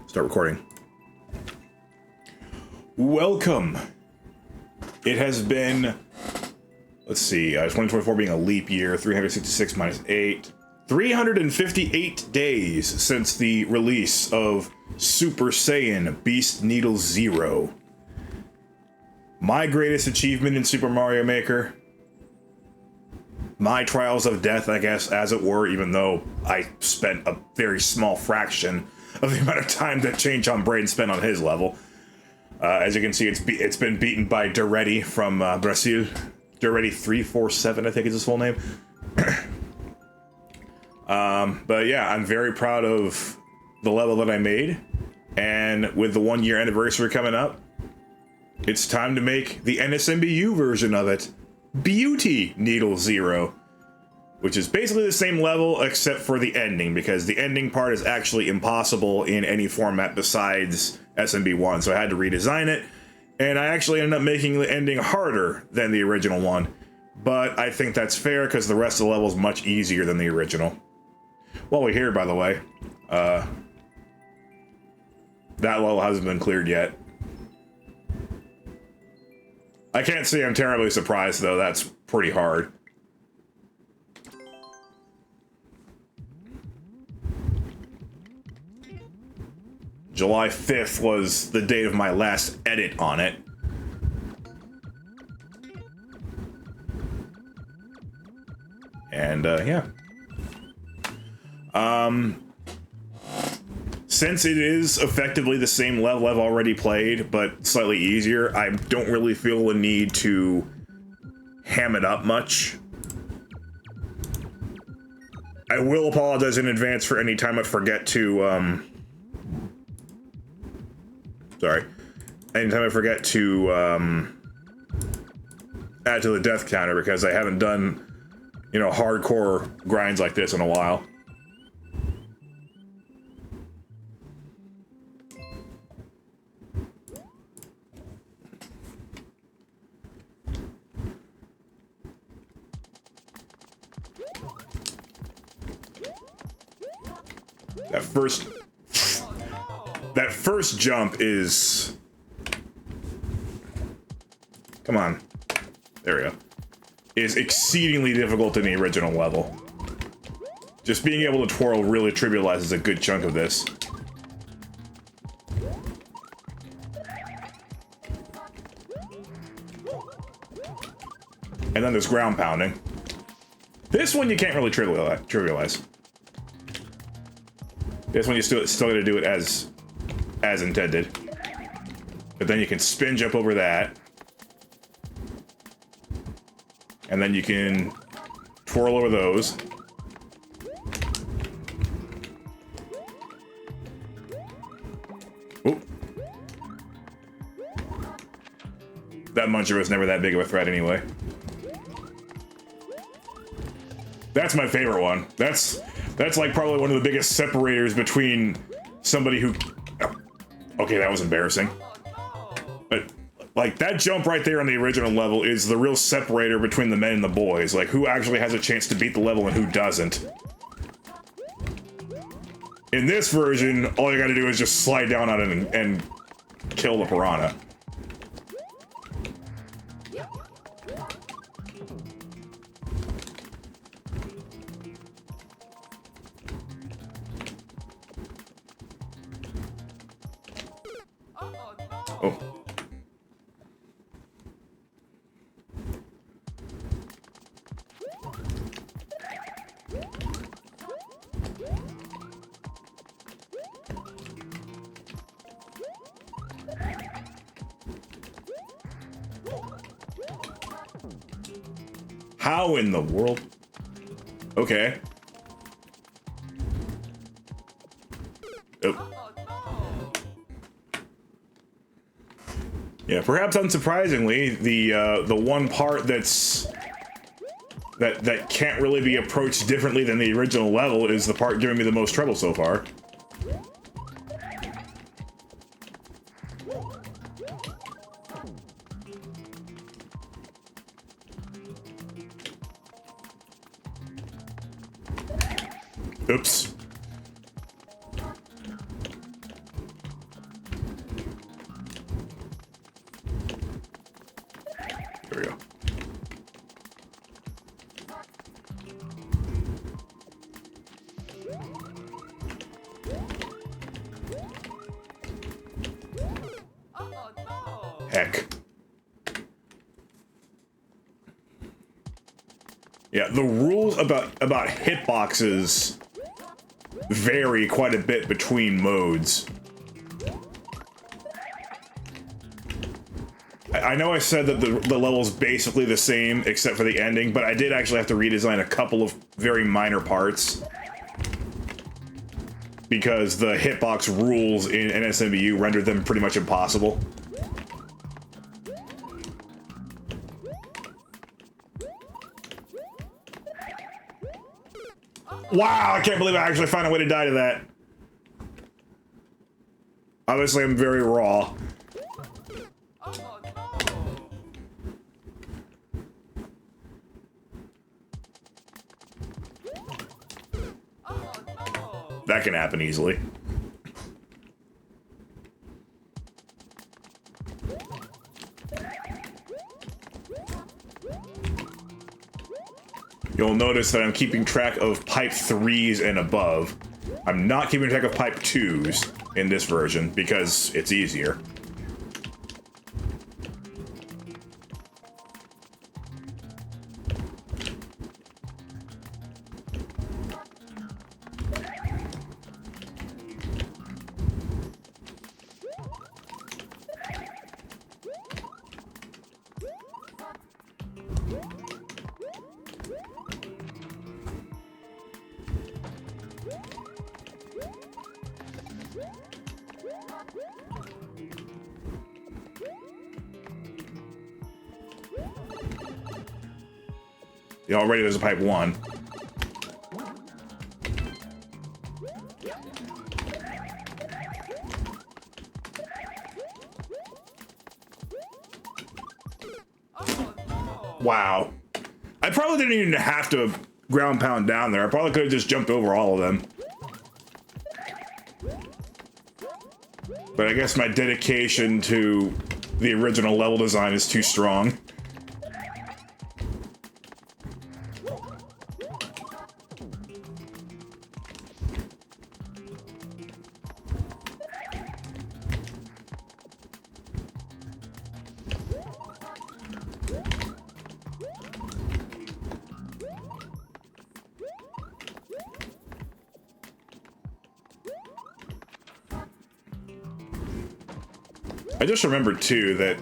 Start recording. Welcome. It has been, let's see, 2024 being a leap year, 366 minus 8. 358 days since the release of Super Saiyan Beast Needle Zero. My greatest achievement in Super Mario Maker. My trials of death, I guess, as it were, even though I spent a very small fraction of the amount of time that Chain Chomp Brain spent on his level. As you can see, it's been beaten by Duretti from Brazil. Duretti 347, I think is his full name. But yeah, I'm very proud of the level that I made. And with the 1 year anniversary coming up, it's time to make the NSMBU version of it. Beauty Needle Zero, which is basically the same level except for the ending, because the ending part is actually impossible in any format besides SMB1, so I had to redesign it, and I actually ended up making the ending harder than the original one, but I think that's fair because the rest of the level is much easier than the original. While we're here, by the way, that level hasn't been cleared yet. I can't say I'm terribly surprised, though. That's pretty hard. July 5th was the date of my last edit on it. And, yeah. Since it is effectively the same level I've already played, but slightly easier, I don't really feel the need to ham it up much. I will apologize in advance for any time I forget to, anytime I forget to, add to the death counter, because I haven't done, you know, hardcore grinds like this in a while. That first jump is... Come on. There we go. Is exceedingly difficult in the original level. Just being able to twirl really trivializes a good chunk of this. And then there's ground pounding. This one you can't really trivialize. This one you still gotta do it as intended. But then you can spin jump over that. And then you can twirl over those. Oop. That muncher was never that big of a threat anyway. That's my favorite one. That's like probably one of the biggest separators between somebody who... Okay, that was embarrassing. But, like, that jump right there on the original level is the real separator between the men and the boys. Like, who actually has a chance to beat the level and who doesn't. In this version, all you gotta do is just slide down on it and kill the piranha. Oh. How in the world? Okay. Oh. Yeah, perhaps unsurprisingly, the one part that can't really be approached differently than the original level is the part giving me the most trouble so far. Oops. we go. Heck. Yeah, the rules about hitboxes vary quite a bit between modes. I know I said that the level's basically the same except for the ending, but I did actually have to redesign a couple of very minor parts because the hitbox rules in NSMBU rendered them pretty much impossible. Wow, I can't believe I actually found a way to die to that. Obviously, I'm very raw. That can happen easily. You'll notice that I'm keeping track of pipe 3s and above. I'm not keeping track of pipe 2s in this version because it's easier. Yeah, already there's a pipe 1. Wow. I probably didn't even have to ground pound down there. I probably could have just jumped over all of them. But I guess my dedication to the original level design is too strong. I just remembered too that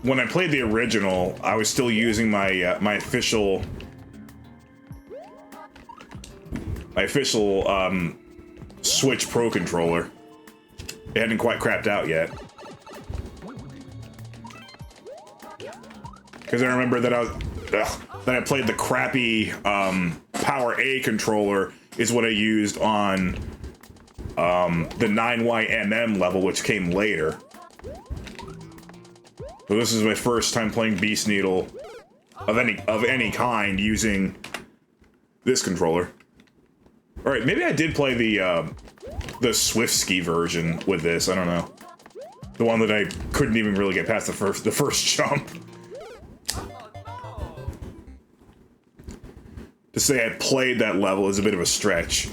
when I played the original, I was still using my my official Switch Pro controller. It hadn't quite crapped out yet. Because I remember that I played the crappy Power A controller is what I used on the 9YMM level, which came later. So this is my first time playing Beast Needle of any kind using this controller. All right, maybe I did play the Swift Ski version with this. I don't know, the one that I couldn't even really get past the first jump. To say I played that level is a bit of a stretch.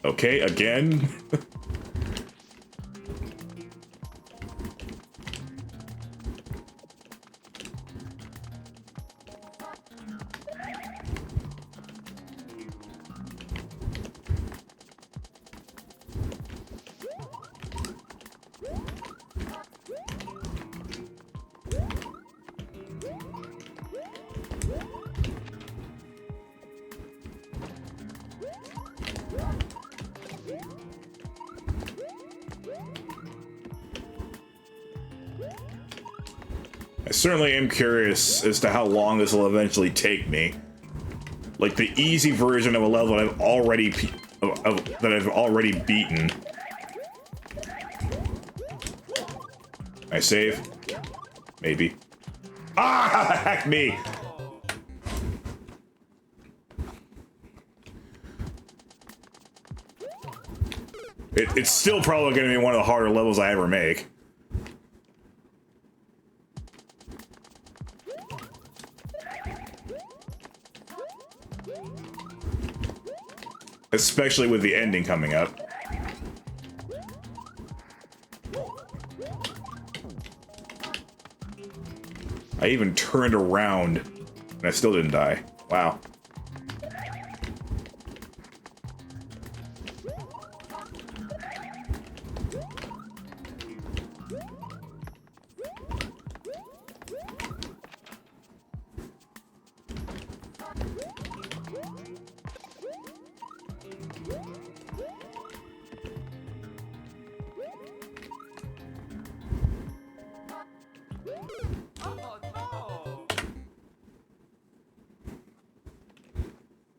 Okay, again. I certainly am curious as to how long this will eventually take me. Like the easy version of a level that I've already beaten. I save? Maybe. Ah, heck me! It's still probably going to be one of the harder levels I ever make. Especially with the ending coming up. I even turned around and I still didn't die. Wow.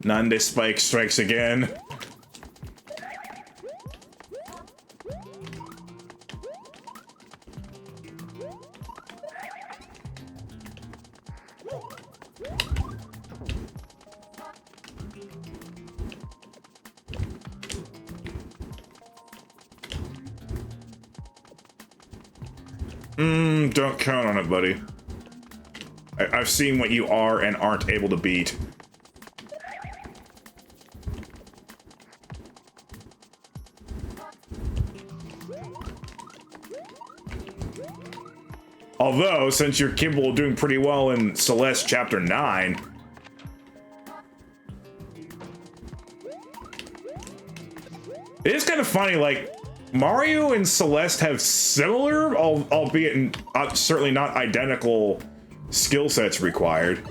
Nande Spike strikes again. Don't count on it, buddy. I've seen what you are and aren't able to beat. Although, since you're capable of doing pretty well in Celeste Chapter 9... It is kind of funny, like, Mario and Celeste have similar, albeit certainly not identical, skill sets required.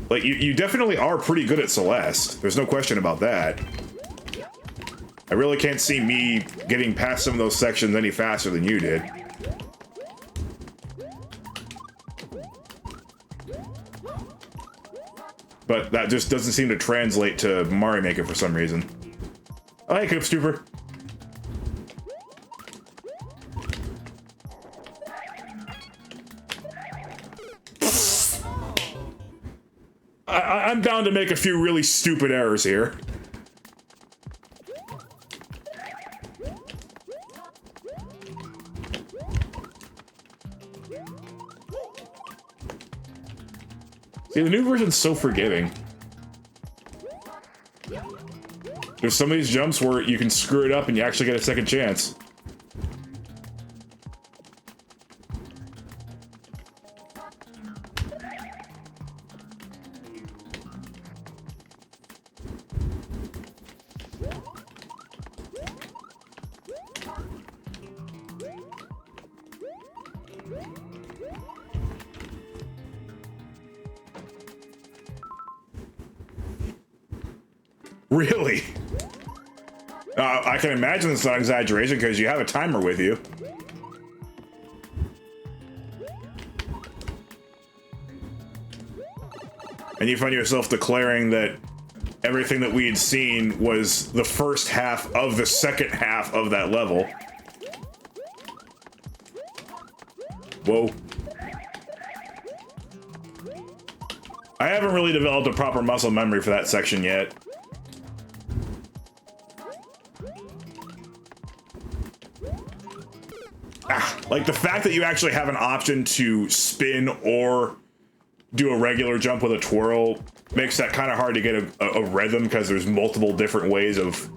Like, you definitely are pretty good at Celeste. There's no question about that. I really can't see me getting past some of those sections any faster than you did. But that just doesn't seem to translate to Mario Maker for some reason. Oh, hey, Coop Stooper. I'm bound to make a few really stupid errors here. See, the new version's so forgiving. There's some of these jumps where you can screw it up and you actually get a second chance. Really? I can imagine it's not exaggeration because you have a timer with you. And you find yourself declaring that everything that we had seen was the first half of the second half of that level. Whoa. I haven't really developed a proper muscle memory for that section yet. Like, the fact that you actually have an option to spin or do a regular jump with a twirl makes that kind of hard to get a rhythm, because there's multiple different ways of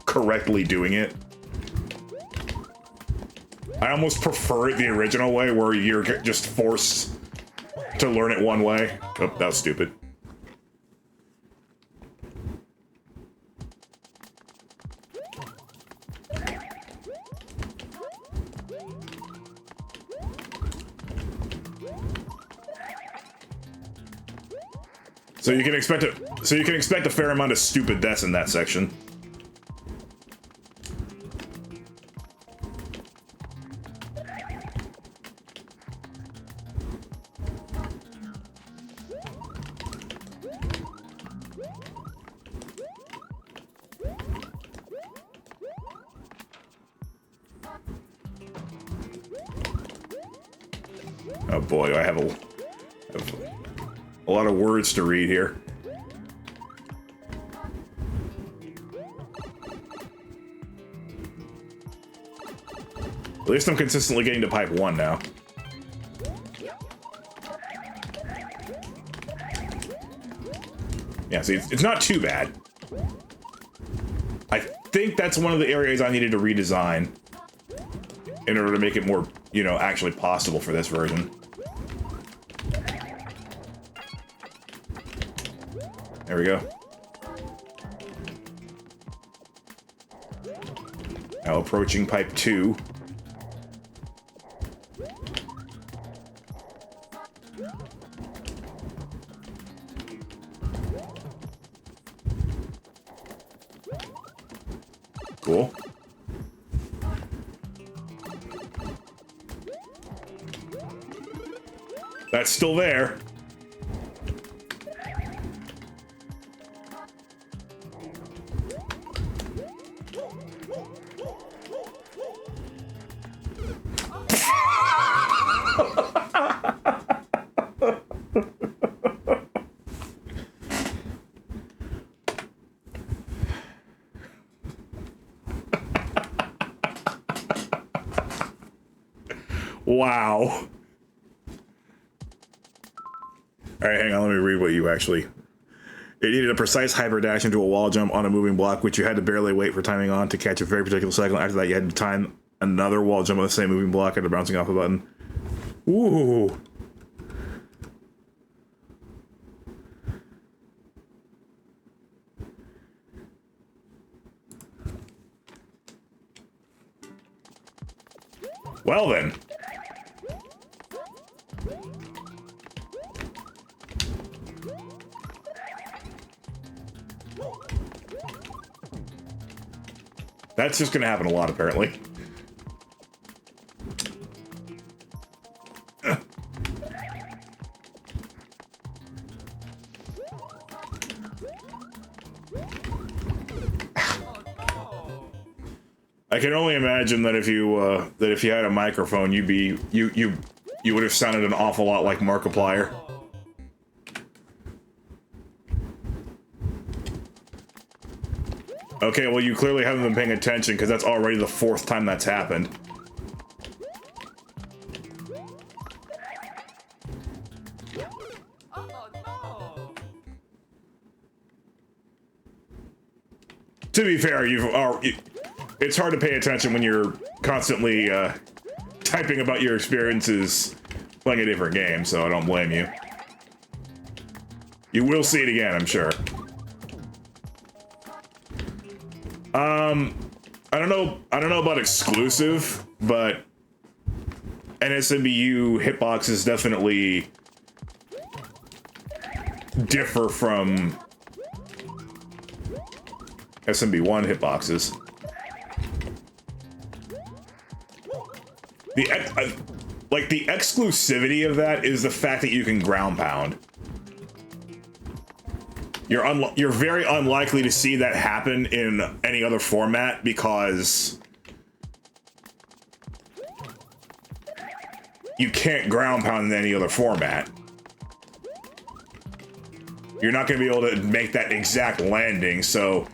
correctly doing it. I almost prefer it the original way, where you're just forced to learn it one way. Oh, that was stupid. So you can expect a fair amount of stupid deaths in that section. Oh boy, I have a lot of words to read here. At least I'm consistently getting to pipe 1 now. Yeah, see, it's not too bad. I think that's one of the areas I needed to redesign in order to make it more, you know, actually possible for this version. There we go. Now approaching pipe 2. Cool. That's still there. Wow. Alright, hang on, let me read what you actually... It needed a precise hyper dash into a wall jump on a moving block, which you had to barely wait for timing on to catch a very particular cycle. After that, you had to time another wall jump on the same moving block after bouncing off a button. Ooh. Well then. That's just gonna happen a lot, apparently. I can only imagine that if you had a microphone, you would have sounded an awful lot like Markiplier. Okay, well, you clearly haven't been paying attention, because that's already the 4th time that's happened. To be fair, it's hard to pay attention when you're constantly typing about your experiences playing a different game, so I don't blame you. You will see it again, I'm sure. I don't know about exclusive, but NSMBU hitboxes definitely differ from SMB1 hitboxes. The exclusivity of that is the fact that you can ground pound. You're very unlikely to see that happen in any other format because you can't ground pound in any other format. You're not going to be able to make that exact landing, so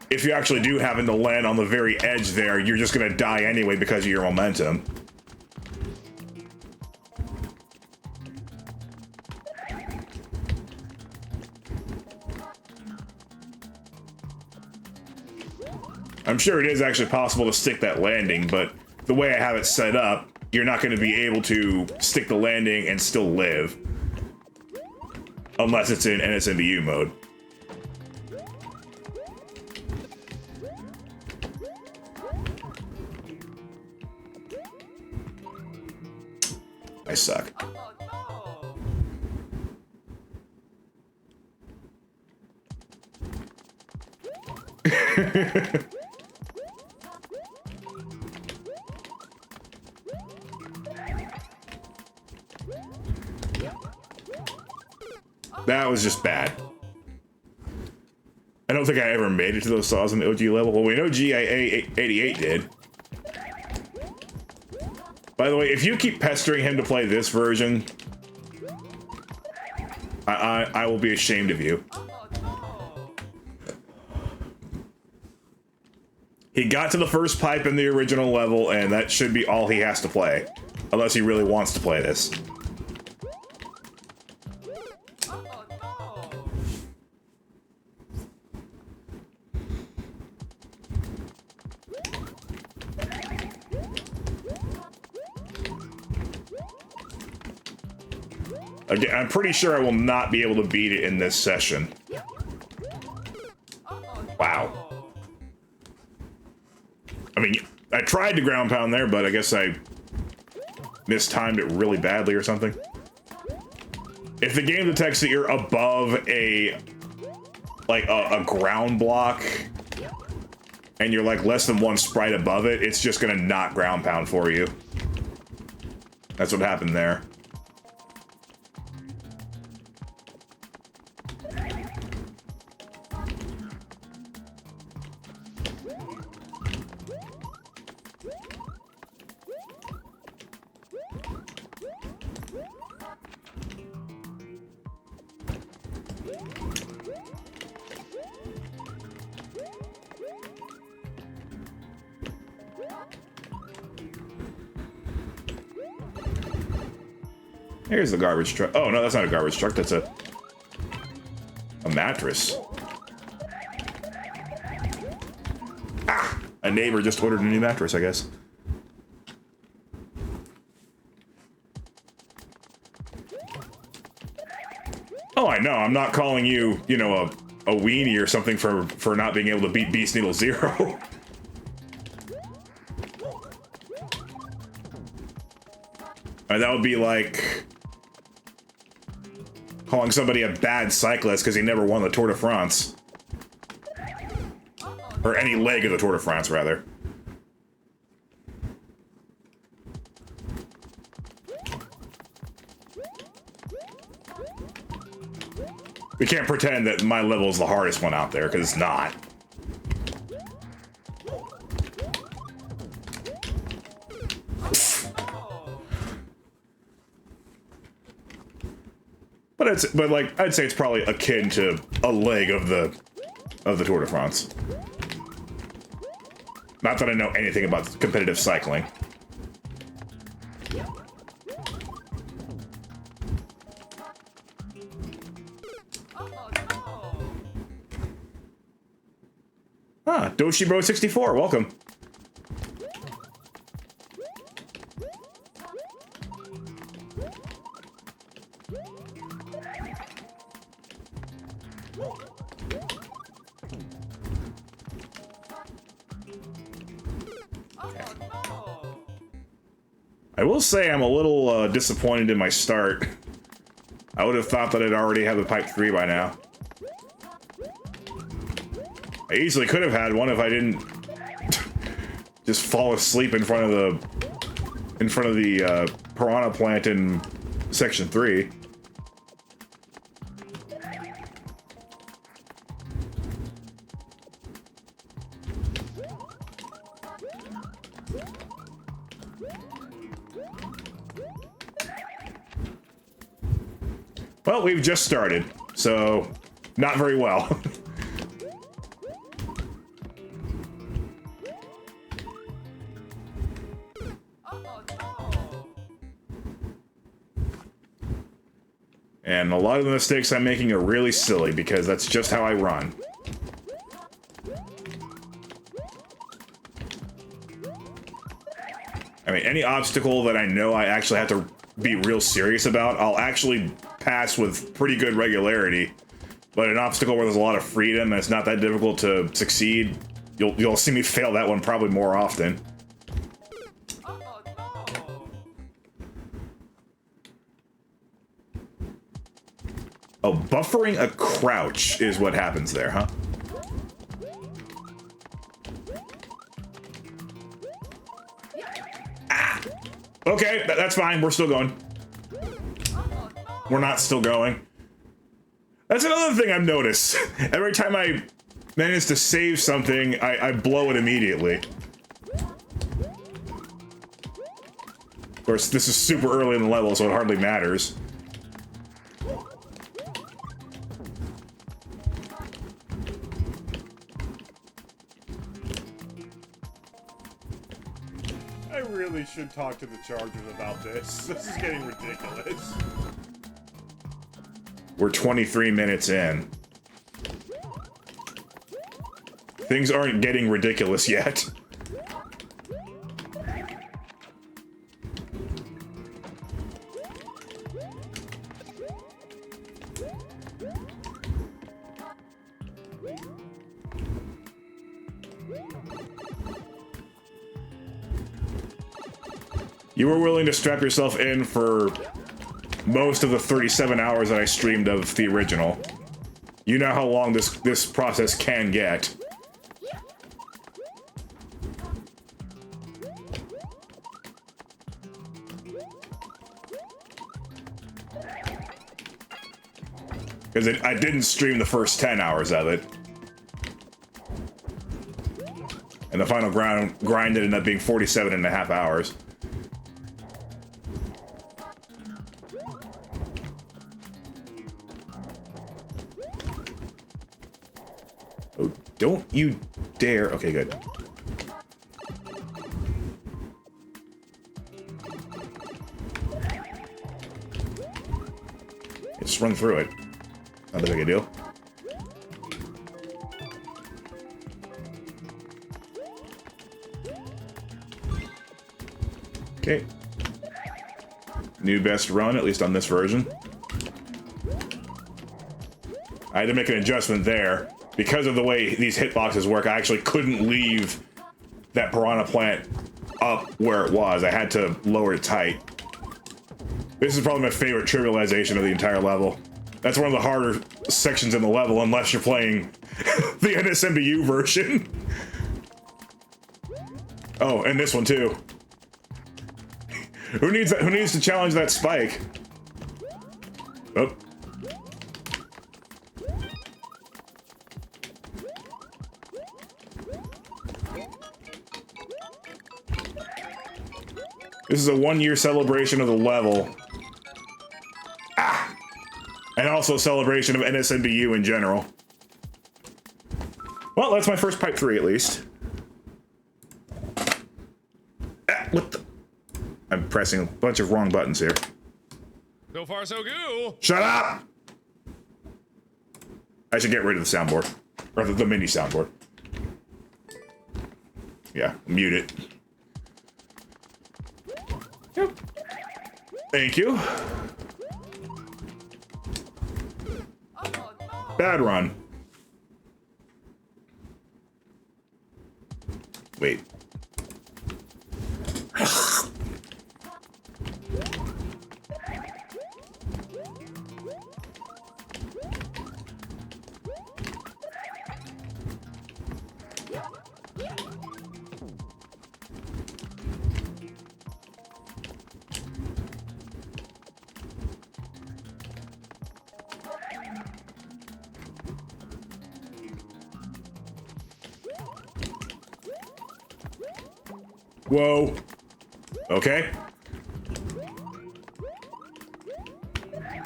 if you actually do happen to land on the very edge there, you're just going to die anyway because of your momentum. I'm sure it is actually possible to stick that landing, but the way I have it set up, you're not going to be able to stick the landing and still live. Unless it's in NSMBU mode. I suck. That was just bad. I don't think I ever made it to those saws on the OG level. Well, we know GIA88 did. By the way, if you keep pestering him to play this version, I will be ashamed of you. He got to the first pipe in the original level, and that should be all he has to play. Unless he really wants to play this. Again, I'm pretty sure I will not be able to beat it in this session. Wow. I mean, I tried to ground pound there, but I guess I mistimed it really badly or something. If the game detects that you're above a ground block and you're like less than one sprite above it, it's just gonna not ground pound for you. That's what happened there. Here's the garbage truck. Oh, no, that's not a garbage truck. That's a mattress. Ah! A neighbor just ordered a new mattress, I guess. Oh, I know. I'm not calling you, you know, a weenie or something for not being able to beat Beast Needle Zero. That would be like calling somebody a bad cyclist because he never won the Tour de France. Or any leg of the Tour de France, rather. We can't pretend that my level is the hardest one out there, because it's not. But like I'd say it's probably akin to a leg of the Tour de France. Not that I know anything about competitive cycling. Ah, Doshi Bro 64, welcome. I will say I'm a little disappointed in my start. I would have thought that I'd already have the pipe 3 by now. I easily could have had one if I didn't just fall asleep in front of the piranha plant in section 3. Well, we've just started, so not very well. And a lot of the mistakes I'm making are really silly because that's just how I run. I mean, any obstacle that I know I actually have to be real serious about, I'll actually pass with pretty good regularity. But an obstacle where there's a lot of freedom and it's not that difficult to succeed, you'll see me fail that one probably more often. Oh, buffering a crouch is what happens there, huh? Ah! Okay, that's fine. We're still going. We're not still going. That's another thing I've noticed. Every time I manage to save something, I blow it immediately. Of course, this is super early in the level, so it hardly matters. should talk to the Chargers about this. This is getting ridiculous. We're 23 minutes in. Things aren't getting ridiculous yet. You were willing to strap yourself in for most of the 37 hours that I streamed of the original. You know how long this process can get. Because I didn't stream the first 10 hours of it. And the final grind ended up being 47 and a half hours. Oh, don't you dare. Okay, good. Just run through it. Not a big a deal. Okay. New best run, at least on this version. I had to make an adjustment there. Because of the way these hitboxes work, I actually couldn't leave that piranha plant up where it was. I had to lower it tight. This is probably my favorite trivialization of the entire level. That's one of the harder sections in the level, unless you're playing the NSMBU version. Oh, and this one too. Who needs that? Who needs to challenge that spike? Oh. This is a 1-year celebration of the level. Ah! And also a celebration of NSMBU in general. Well, that's my first pipe 3 at least. Ah, what the? I'm pressing a bunch of wrong buttons here. So far, so good. Shut up! I should get rid of the soundboard. Or the mini soundboard. Yeah, mute it. Yep. Thank you. Bad run. Wait. Whoa. Okay.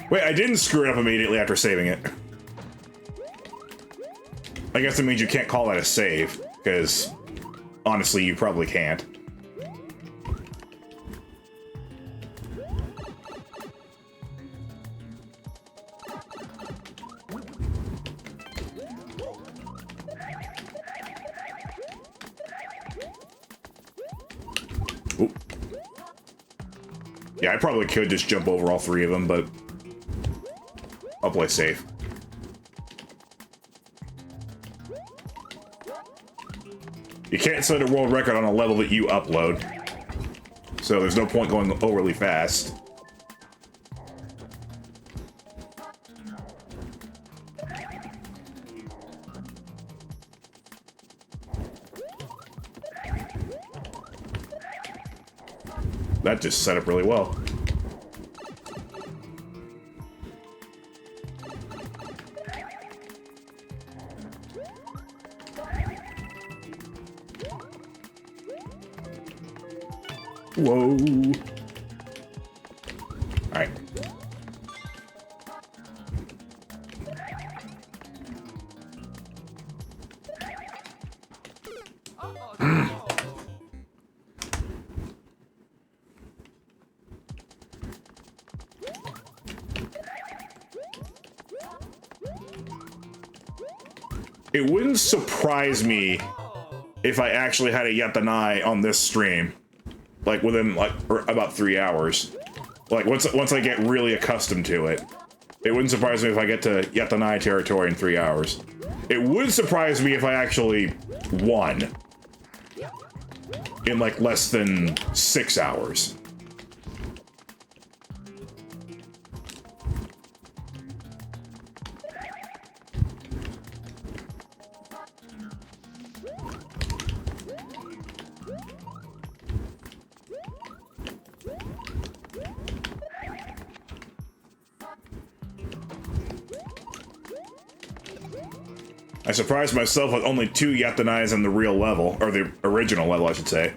Wait, I didn't screw it up immediately after saving it. I guess that means you can't call that a save, because honestly, you probably can't. Ooh. Yeah, I probably could just jump over all 3 of them, but I'll play safe. You can't set a world record on a level that you upload, so there's no point going overly fast. That just set up really well. Whoa. All right. it wouldn't surprise me if I actually had a yatanai on this stream, like within like about 3 hours. Like once I get really accustomed to it, it wouldn't surprise me if I get to yatanai territory in 3 hours. It would surprise me if I actually won in like less than 6 hours. I surprised myself with only 2 yatanais on the real level, or the original level, I should say.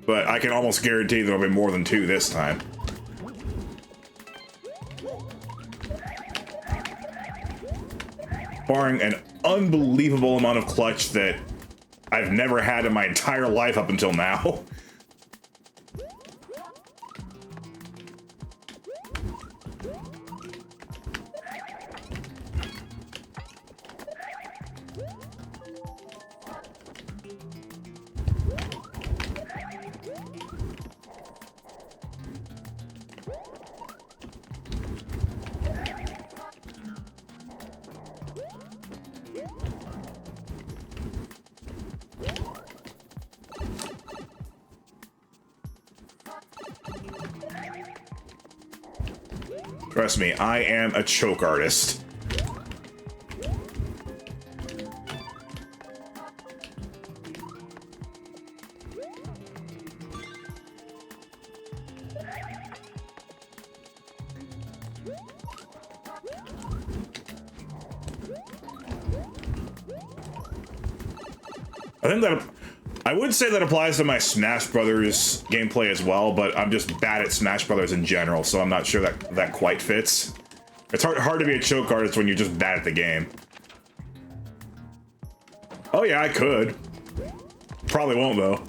But I can almost guarantee there'll be more than 2 this time. Barring an unbelievable amount of clutch that I've never had in my entire life up until now. Trust me, I am a choke artist. I would say that applies to my Smash Brothers gameplay as well, but I'm just bad at Smash Brothers in general, so I'm not sure that quite fits. It's hard to be a choke artist when you're just bad at the game. Oh yeah, I could. Probably won't though.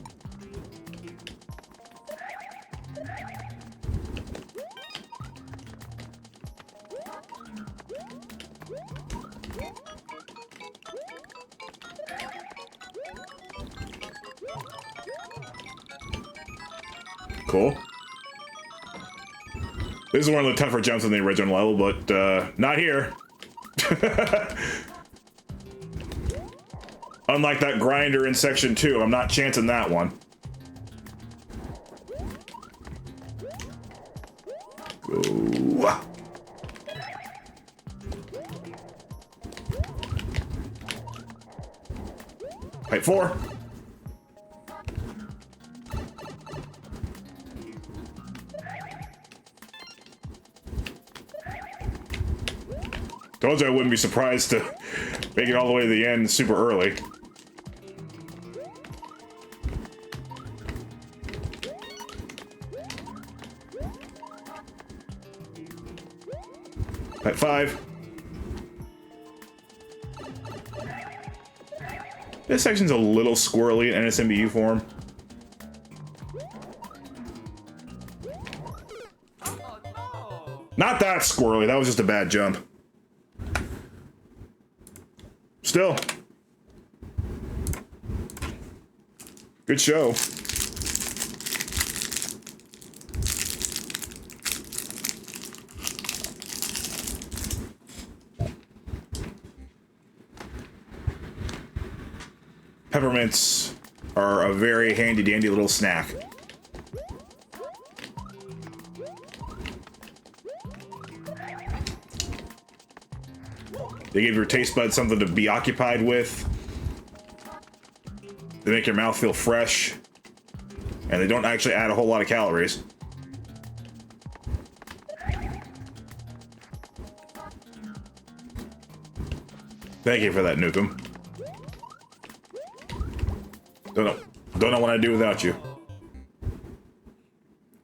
Cool. This is one of the tougher jumps in the original level, but not here. Unlike that grinder in section 2, I'm not chancing that one. Go. Height 4. Told you I wouldn't be surprised to make it all the way to the end super early. At 5. This section's a little squirrely in NSMBU form. Not that squirrely, that was just a bad jump. Still. Good show. Peppermints are a very handy-dandy little snack. They give your taste buds something to be occupied with. They make your mouth feel fresh. And they don't actually add a whole lot of calories. Thank you for that, Nukem. Don't know what I'd do without you.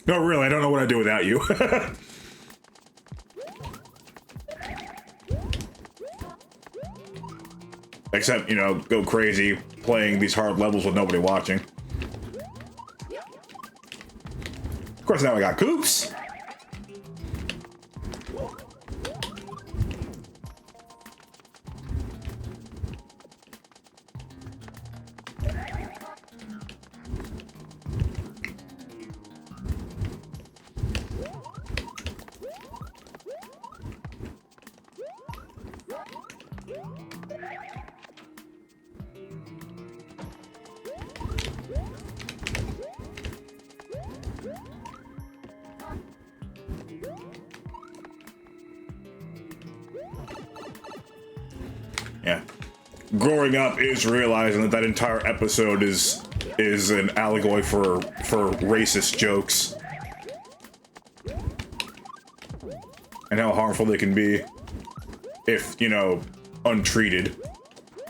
No, really, I don't know what I'd do without you. Except, you know, go crazy playing these hard levels with nobody watching. Of course, now I got Coops. growing up is realizing that that entire episode is an allegory for racist jokes and how harmful they can be if, you know, untreated,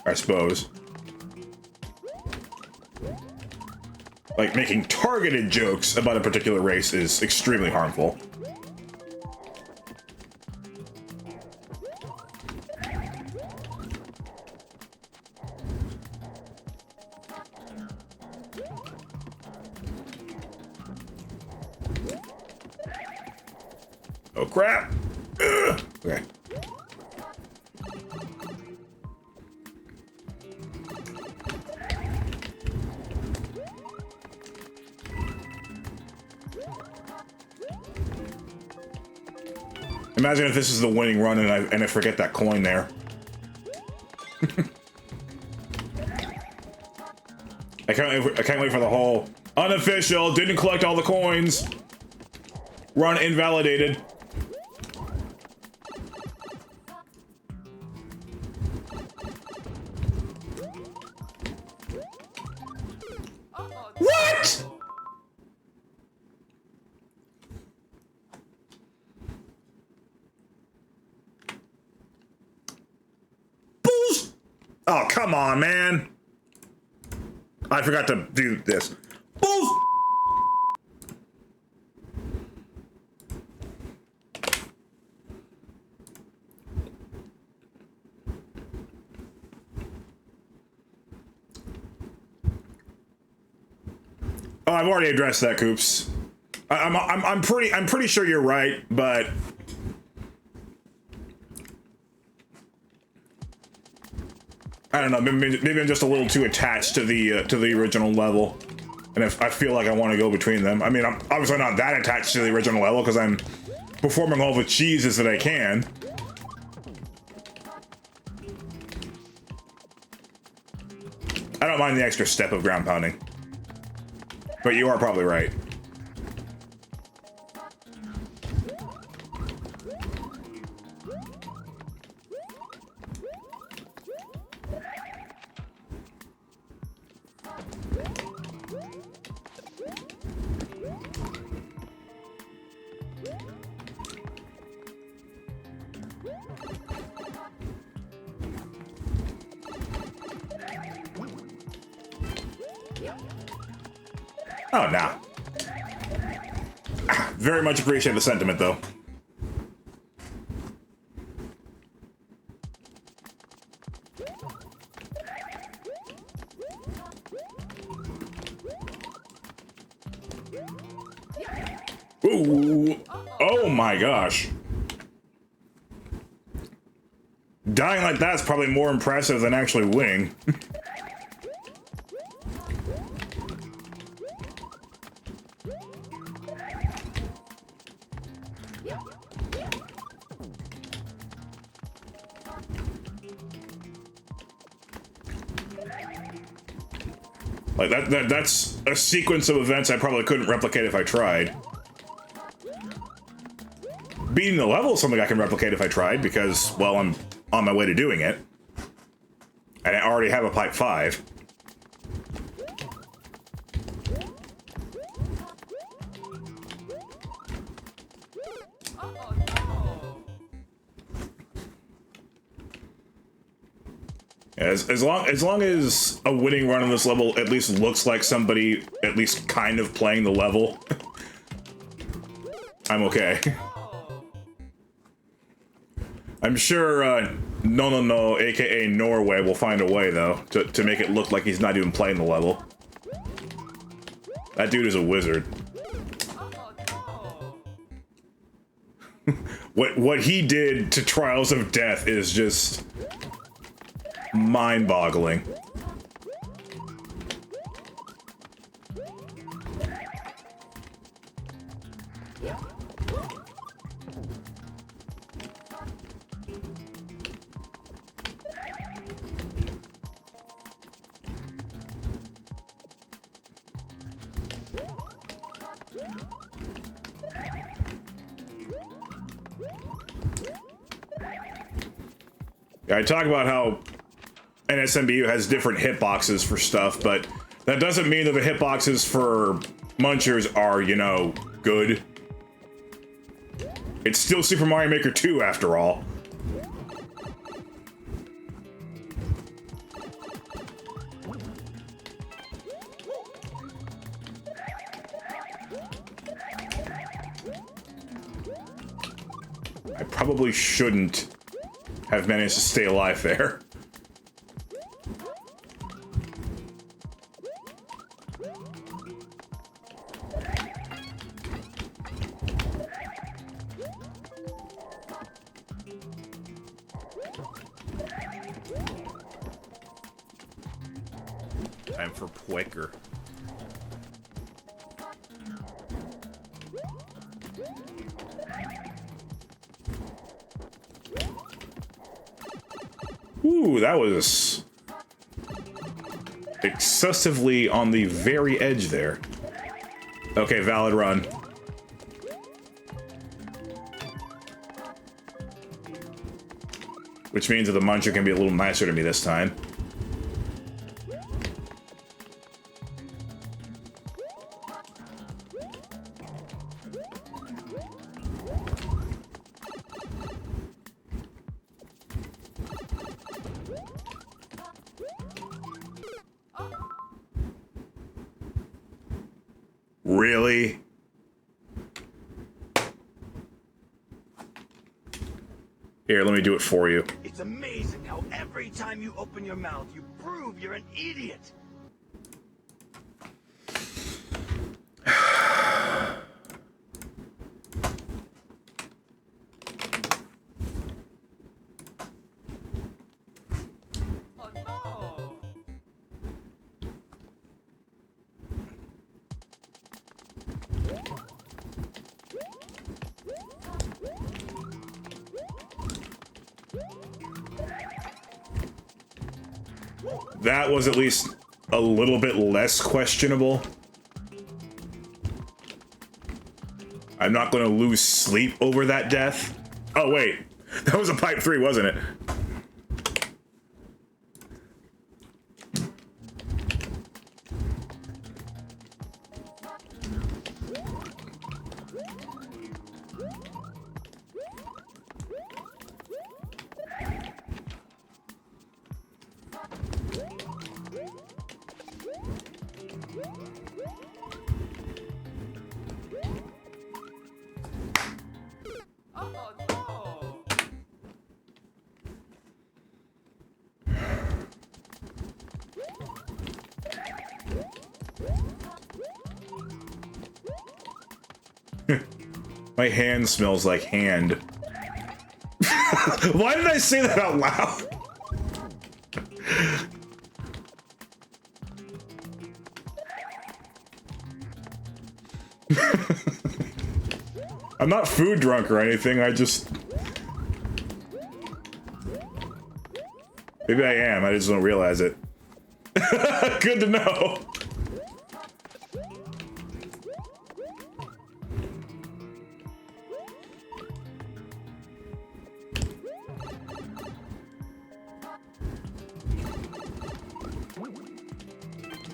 I suppose. Like, making targeted jokes about a particular race is extremely harmful. Oh crap! Ugh. Okay. Imagine if this is the winning run and I forget that coin there. I can't wait for the whole unofficial, didn't collect all the coins, run invalidated. What? Bulls. Oh, come on, man. I forgot to do this. Bulls. Oh, I've already addressed that, Coops. I'm pretty sure you're right, but I don't know. Maybe I'm just a little too attached to the original level, and if I feel like I want to go between them. I mean, I'm obviously not that attached to the original level because I'm performing all the cheeses that I can. I don't mind the extra step of ground pounding. But you are probably right. Oh, nah. Very much appreciate the sentiment, though. Ooh. Oh my gosh. Dying like that's probably more impressive than actually winning. Like that's a sequence of events I probably couldn't replicate if I tried. Beating the level is something I can replicate if I tried because, well, I'm on my way to doing it. And I already have a pipe 5. As long as a winning run on this level at least looks like somebody at least kind of playing the level, I'm okay. I'm sure no, aka Norway, will find a way though to make it look like he's not even playing the level. That dude is a wizard. What he did to Trials of Death is just mind-boggling. Yeah, I talk about how NSMBU has different hitboxes for stuff, but that doesn't mean that the hitboxes for munchers are, you know, good. It's still Super Mario Maker 2 after all. I probably shouldn't have managed to stay alive there. Time for Quicker. Ooh, that was excessively on the very edge there. Okay, valid run. Which means that the muncher can be a little nicer to me this time. Really? Here, let me do it for you. It's amazing how every time you open your mouth, you prove you're an idiot. That was at least a little bit less questionable. I'm not going to lose sleep over that death. Oh, wait. That was a pipe 3, wasn't it? My hand smells like hand. Why did I say that out loud? I'm not food drunk or anything, I just... Maybe I am, I just don't realize it. Good to know.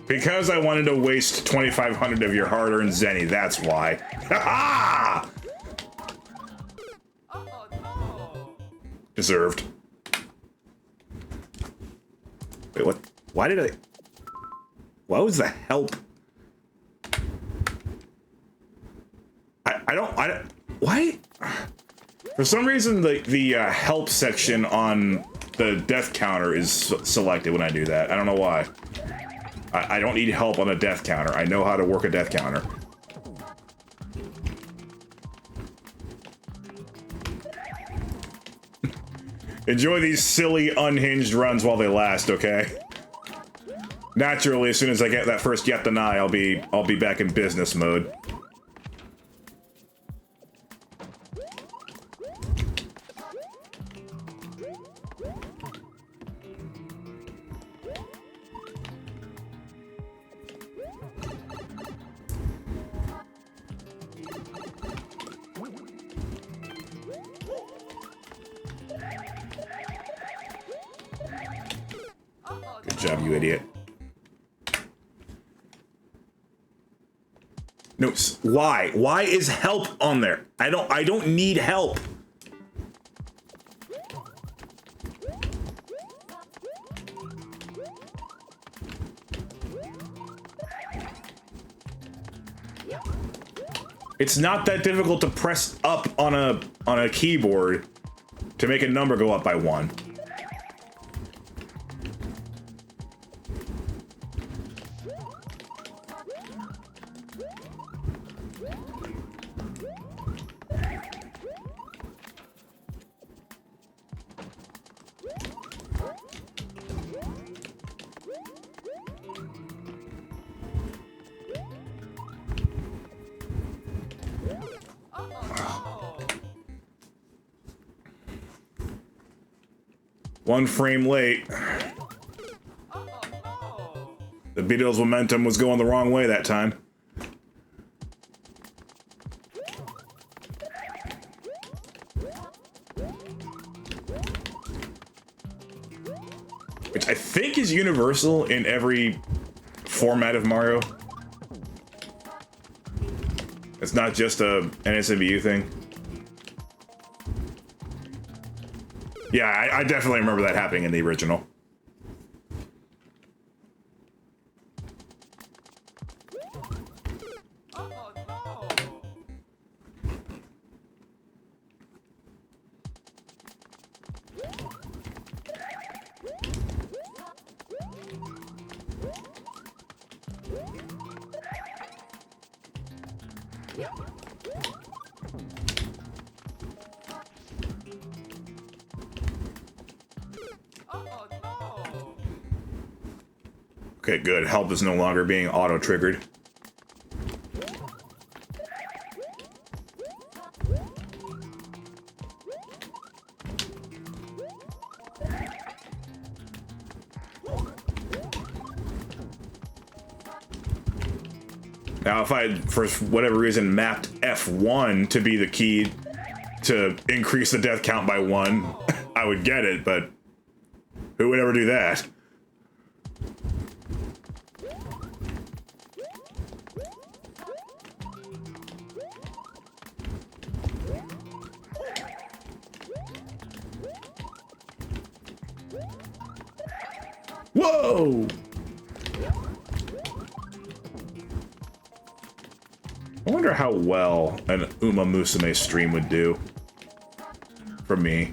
Because I wanted to waste 2,500 of your hard-earned zenny, that's why. Ha-ha! Deserved. Wait, what? Why did I... What was the help? I don't... Why? For some reason, the help section on the death counter is selected when I do that. I don't know why. I don't need help on a death counter. I know how to work a death counter. Enjoy these silly, unhinged runs while they last, okay? Naturally, as soon as I get that first yet deny, I'll be back in business mode. job, you idiot. No, why? Why is help on there? I don't need help. It's not that difficult to press up on a keyboard to make a number go up by 1. One frame late. The Beatles' momentum was going the wrong way that time. Which I think is universal in every format of Mario. It's not just a NSMBU thing. Yeah, I definitely remember that happening in the original. Okay, good. Help is no longer being auto-triggered. Now, if I, for whatever reason, mapped F1 to be the key to increase the death count by 1, I would get it, but who would ever do that? Whoa! I wonder how well an Uma Musume stream would do for me.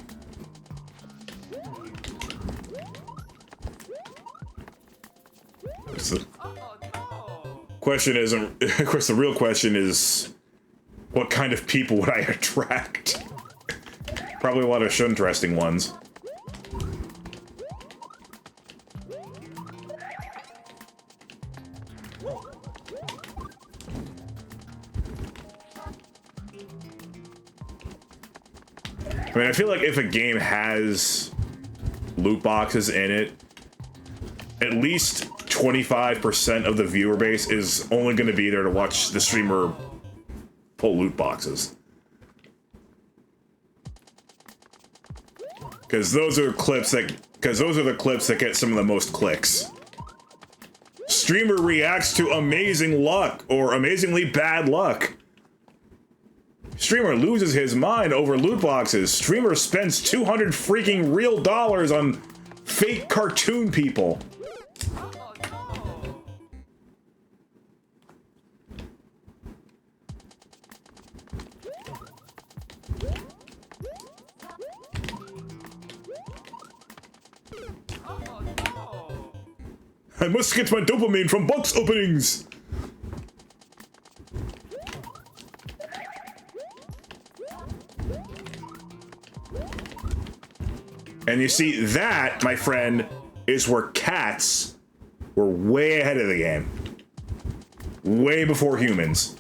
The question isn't, of course, the real question is, what kind of people would I attract? Probably a lot of interesting ones. I mean, I feel like if a game has loot boxes in it, at least 25% of the viewer base is only going to be there to watch the streamer pull loot boxes. Because those are the clips that get some of the most clicks. Streamer reacts to amazing luck or amazingly bad luck. Streamer loses his mind over loot boxes. Streamer spends 200 freaking real dollars on fake cartoon people. I must get my dopamine from box openings. And you see, that, my friend, is where cats were way ahead of the game. Way before humans.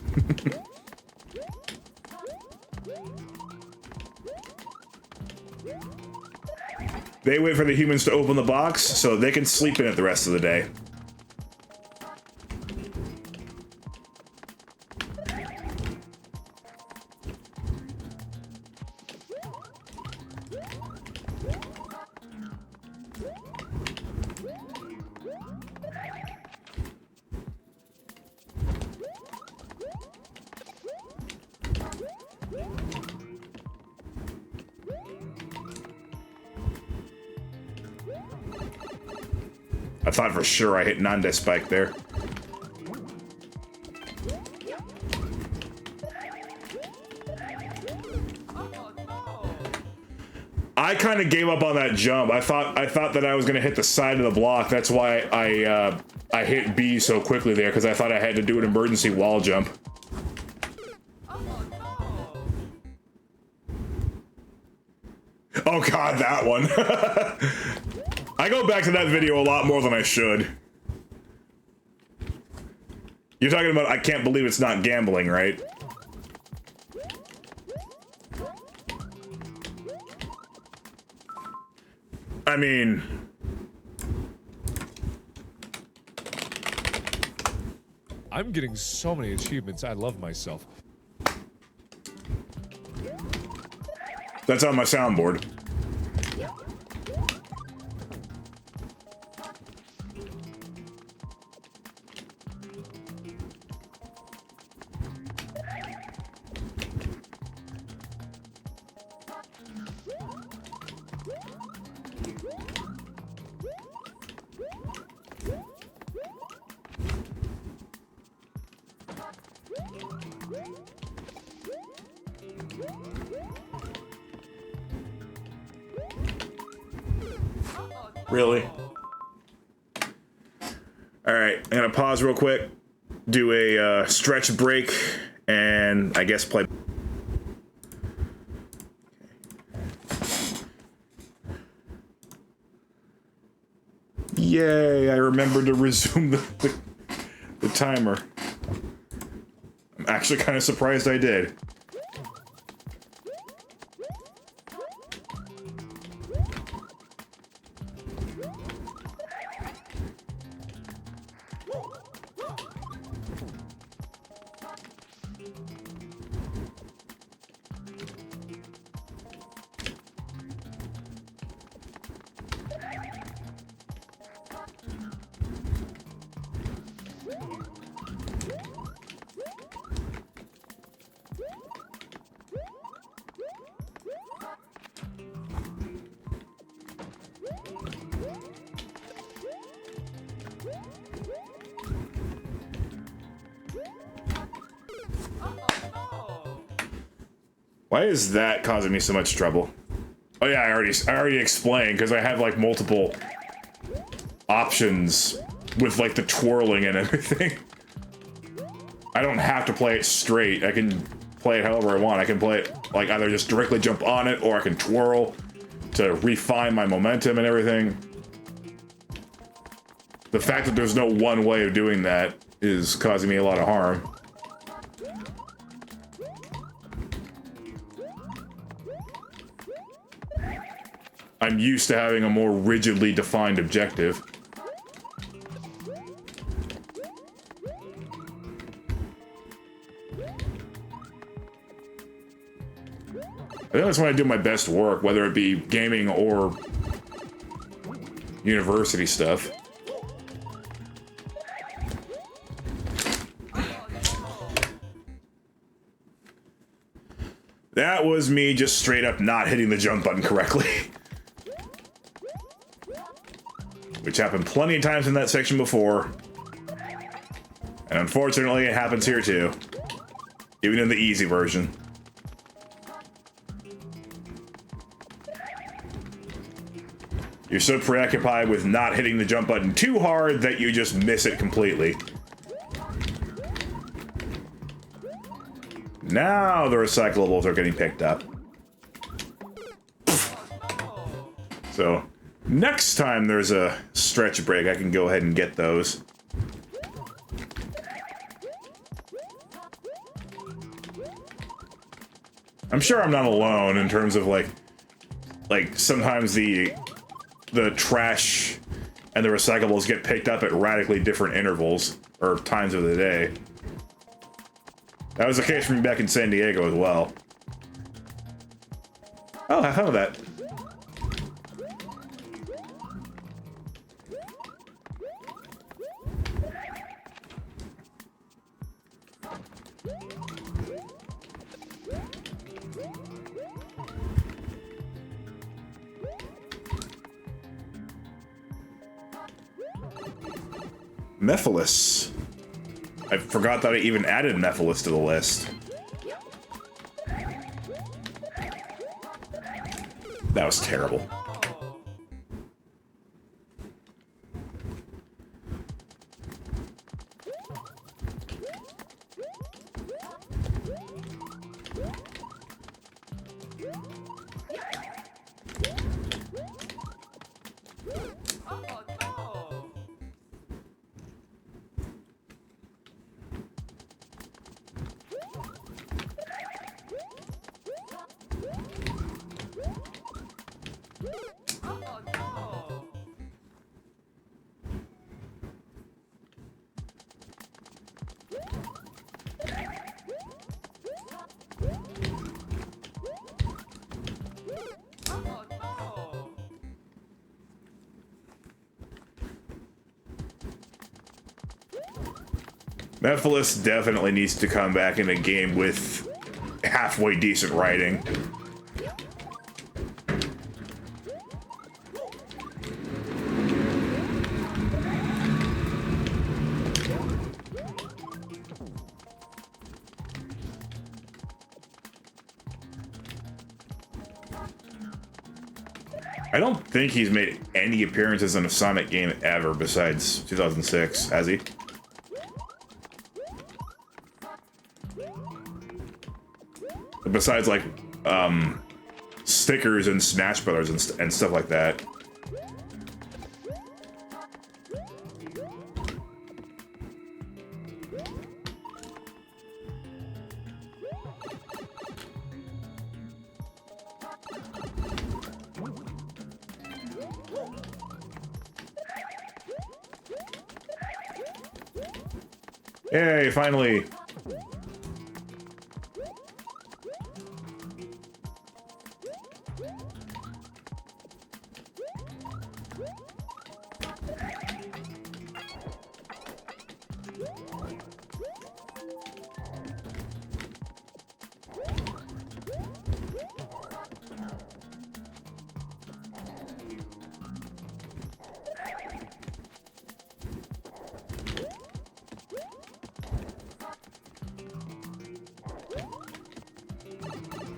They wait for the humans to open the box so they can sleep in it the rest of the day. thought for sure I hit Nande spike there. I kind of gave up on that jump. I thought that I was gonna hit the side of the block. That's why I hit B so quickly there, because I thought I had to do an emergency wall jump. Oh god, that one. I go back to that video a lot more than I should. You're talking about I can't believe it's not gambling, right? I mean... I'm getting so many achievements, I love myself. That's on my soundboard. Really? Alright, I'm gonna pause real quick, do a stretch break, and I guess play. Yay, I remembered to resume the timer. I'm actually kind of surprised I did. Why is that causing me so much trouble? Oh yeah, I already explained, because I have like multiple options with like the twirling and everything. I don't have to play it straight. I can play it however I want. I can play it like either just directly jump on it, or I can twirl to refine my momentum and everything. The fact that there's no one way of doing that is causing me a lot of harm. I'm used to having a more rigidly defined objective. I think that's when I do my best work, whether it be gaming or university stuff. That was me just straight up not hitting the jump button correctly. Which happened plenty of times in that section before. And unfortunately, it happens here too. Even in the easy version. You're so preoccupied with not hitting the jump button too hard that you just miss it completely. Now the recyclables are getting picked up. So, next time there's a stretch break, I can go ahead and get those. I'm sure I'm not alone in terms of like sometimes the trash and the recyclables get picked up at radically different intervals or times of the day. That was the case for me back in San Diego as well. Oh, have fun with that. Mephiles. I forgot that I even added Mephiles to the list. That was terrible. Mephiles definitely needs to come back in a game with halfway decent writing. I don't think he's made any appearances in a Sonic game ever besides 2006, has he? Besides, like, stickers and Smash Brothers and stuff like that. Yay, finally!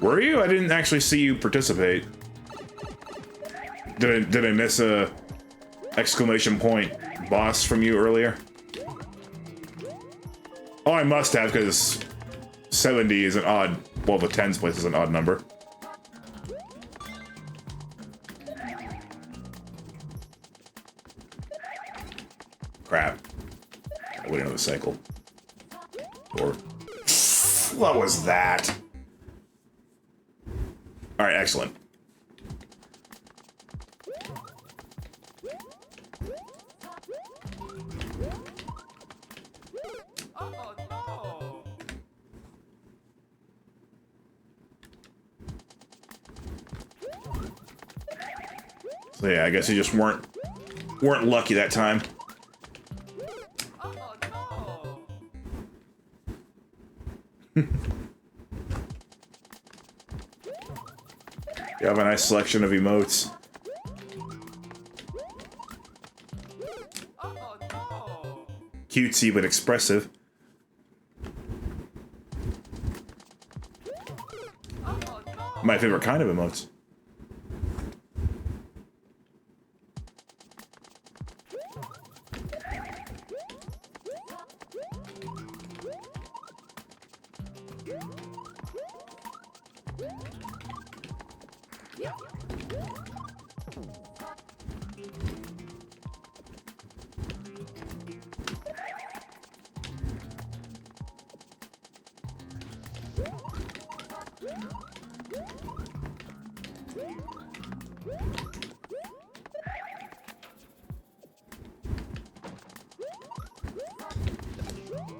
Were you? I didn't actually see you participate. Did I miss a exclamation point boss from you earlier? Oh, I must have, because 70 is an odd, well, the tens place is an odd number. Crap. I went another cycle. Or what was that? All right, excellent. So yeah, I guess you just weren't lucky that time. You have a nice selection of emotes. Cutesy but expressive. My favorite kind of emotes.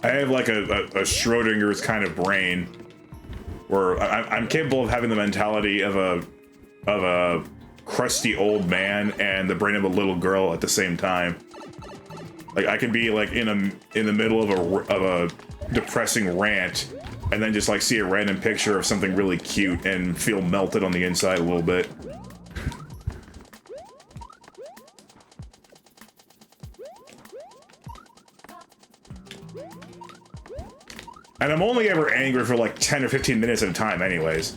I have like a Schrodinger's kind of brain, where I'm capable of having the mentality of a crusty old man and the brain of a little girl at the same time. Like I can be like in the middle of a depressing rant, and then just like see a random picture of something really cute and feel melted on the inside a little bit. And I'm only ever angry for like 10 or 15 minutes at a time anyways.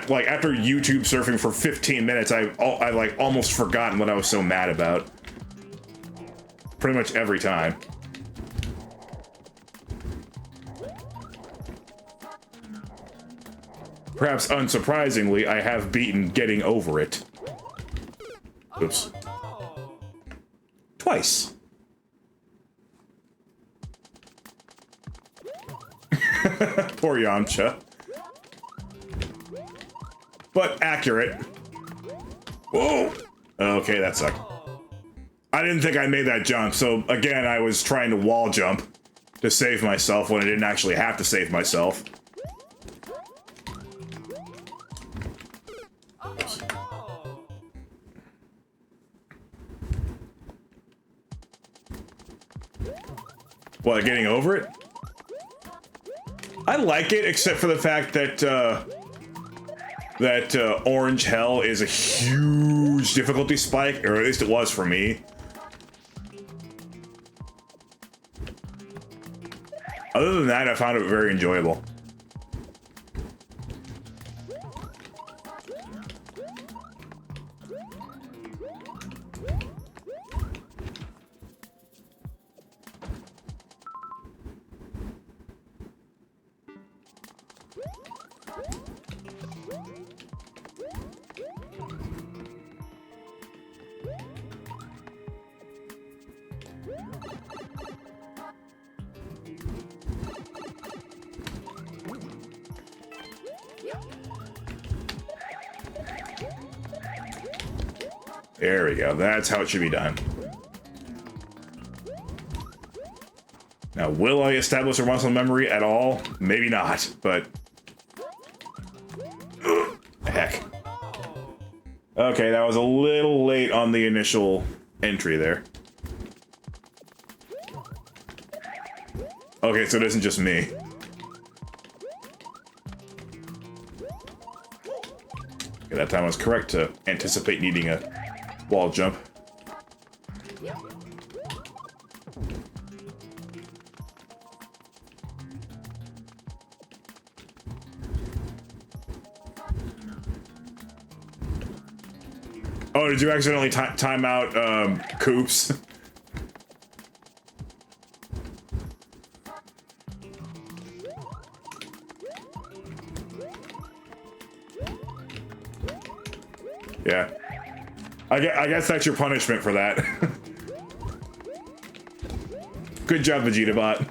Like after YouTube surfing for 15 minutes, I like almost forgotten what I was so mad about. Pretty much every time. Perhaps unsurprisingly, I have beaten getting over it. Oops. Twice. Poor Yamcha. But accurate. Whoa! Okay, that sucked. I didn't think I made that jump, so again, I was trying to wall jump to save myself when I didn't actually have to save myself. Oops. What, getting over it? I like it, except for the fact that, Orange Hell is a huge difficulty spike, or at least it was for me. Other than that, I found it very enjoyable. There we go. That's how it should be done. Now, will I establish a muscle memory at all? Maybe not, but... Heck. Okay, that was a little late on the initial entry there. Okay, so it isn't just me. Okay, that time I was correct to anticipate needing a wall jump. Oh, did you accidentally time out Coops? Yeah. I guess that's your punishment for that. Good job, Vegeta Bot.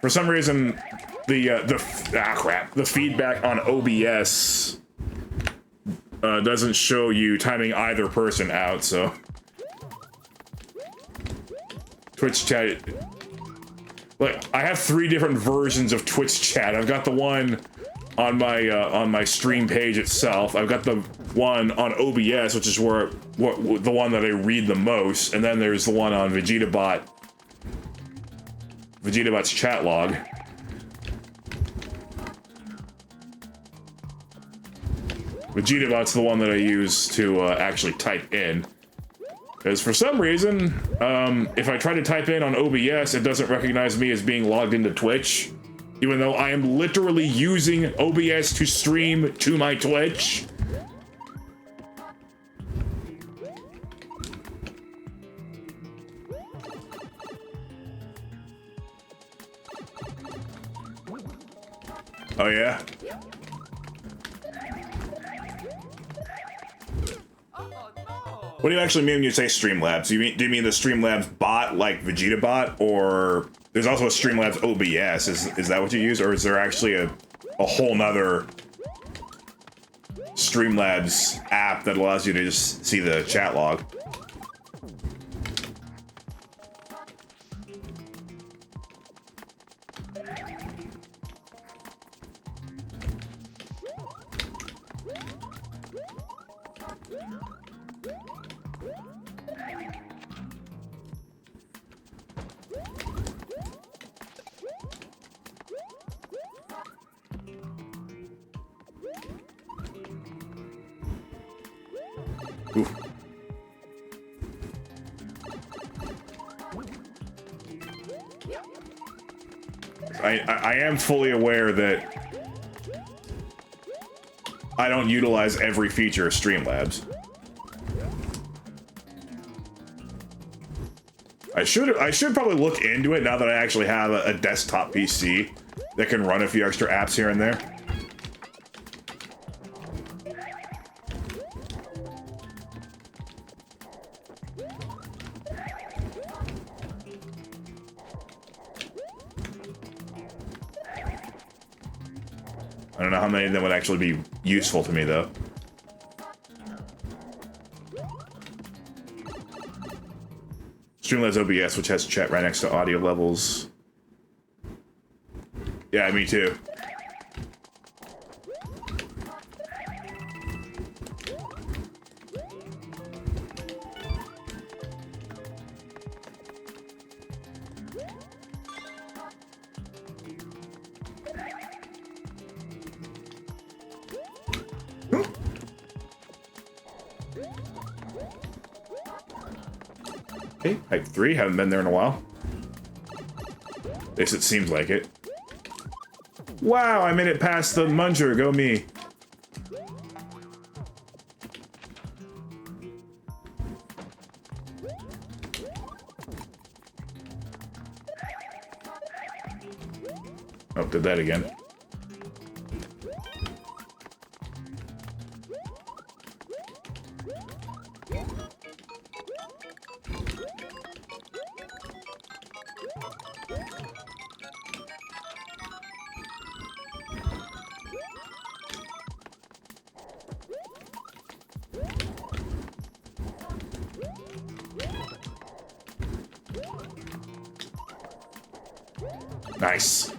For some reason, the feedback on OBS doesn't show you timing either person out, so Twitch chat. Like, I have 3 different versions of Twitch chat. I've got the one on my stream page itself. I've got the one on OBS, which is the one that I read the most, and then there's the one on Vegeta Bot's chat log. Vegeta Bot's the one that I use to actually type in. Because for some reason, if I try to type in on OBS, it doesn't recognize me as being logged into Twitch. Even though I am literally using OBS to stream to my Twitch. Oh yeah? What do you actually mean when you say Streamlabs? Do you mean the Streamlabs bot like Vegeta Bot, or there's also a Streamlabs OBS? Is that what you use, or is there actually a whole nother Streamlabs app that allows you to just see the chat log? Ooh. I am fully aware that I don't utilize every feature of Streamlabs. I should probably look into it now that I actually have a desktop PC that can run a few extra apps here and there. I don't know how many of them would actually be useful to me, though. Streamlabs OBS, which has chat right next to audio levels. Yeah, me too. Okay, Hype 3, haven't been there in a while. At least it seems like it. Wow, I made it past the Munger, go me. Oh, did that again. Nice.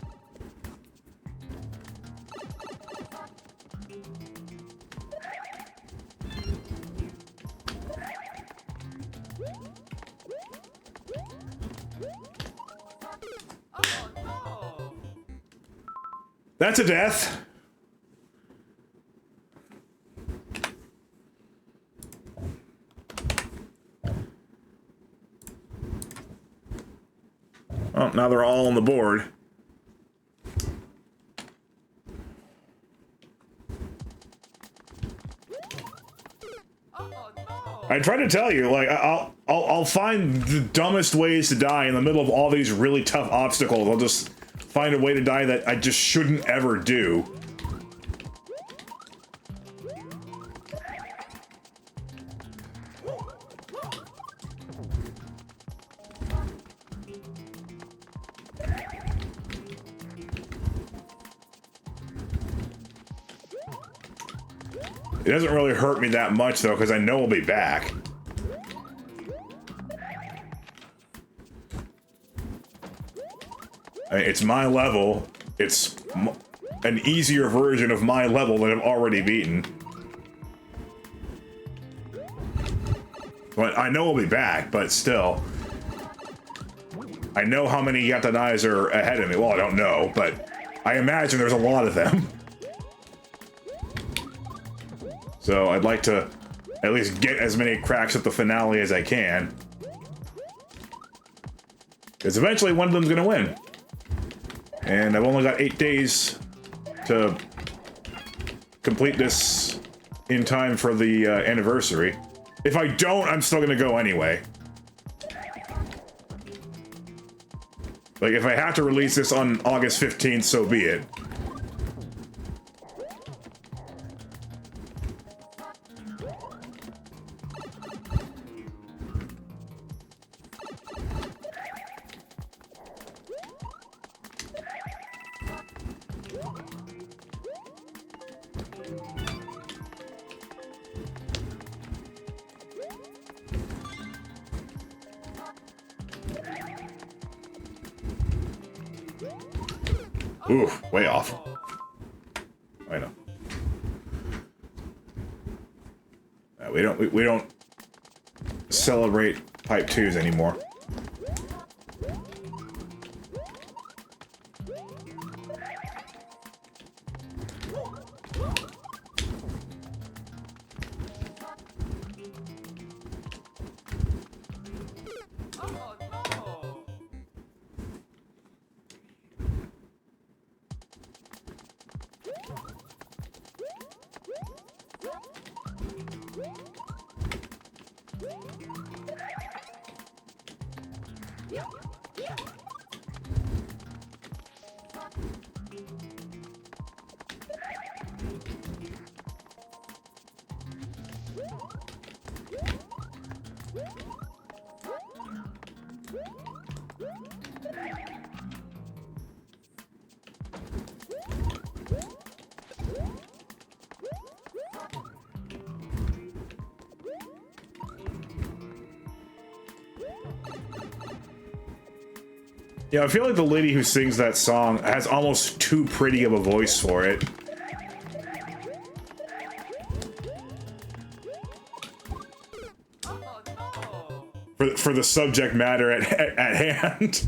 That's a death. Oh, now they're all on the board. I try to tell you, like, I'll find the dumbest ways to die in the middle of all these really tough obstacles. I'll just find a way to die that I just shouldn't ever do. It doesn't really hurt me that much, though, because I know I'll be back. I mean, it's my level. It's an easier version of my level that I've already beaten. But I know I'll be back, but still. I know how many Yatanais are ahead of me. Well, I don't know, but I imagine there's a lot of them. So I'd like to at least get as many cracks at the finale as I can. Because eventually one of them's gonna win. And I've only got 8 days to complete this in time for the anniversary. If I don't, I'm still gonna go anyway. Like, if I have to release this on August 15th, so be it. Ooh, way off. I know. We don't celebrate Pipe 2s anymore. Yeah, I feel like the lady who sings that song has almost too pretty of a voice for it. For the subject matter at hand.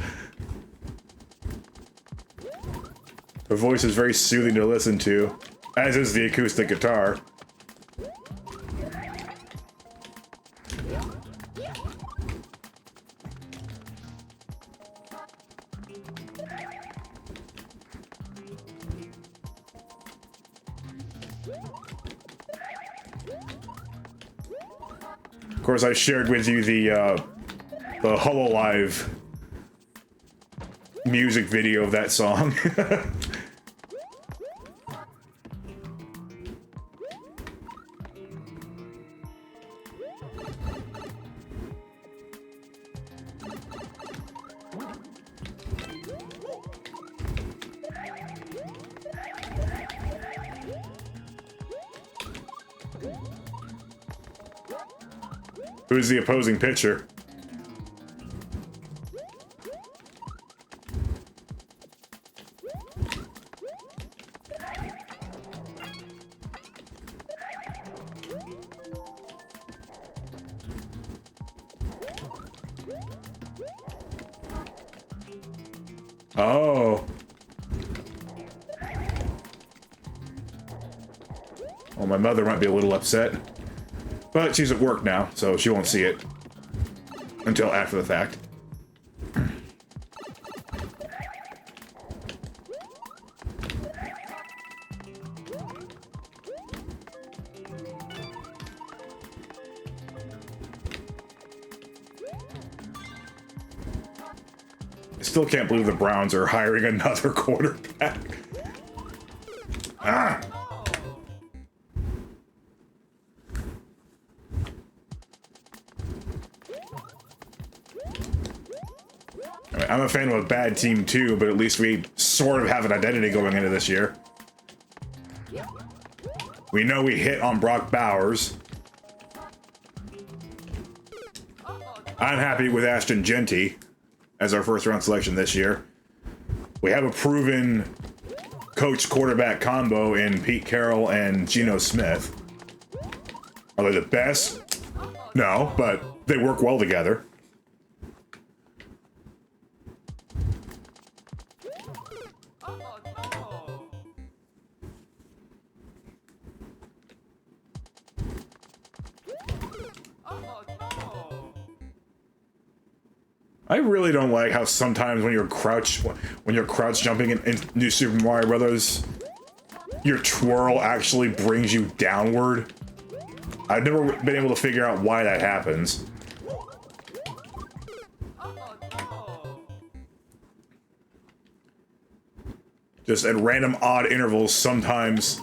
Her voice is very soothing to listen to, as is the acoustic guitar. Of course, I shared with you the HoloLive music video of that song. Who's the opposing pitcher? Oh. Well, my mother might be a little upset. But she's at work now, so she won't see it until after the fact. I still can't believe the Browns are hiring another quarterback. Ah! I'm a fan of a bad team too, but at least we sort of have an identity going into this year. We know we hit on Brock Bowers. I'm happy with Ashton Genty as our first round selection this year. We have a proven coach quarterback combo in Pete Carroll and Geno Smith. Are they the best? No, but they work well together. I really don't like how sometimes when you're crouch jumping in New Super Mario Brothers, your twirl actually brings you downward. I've never been able to figure out why that happens. Just at random odd intervals, sometimes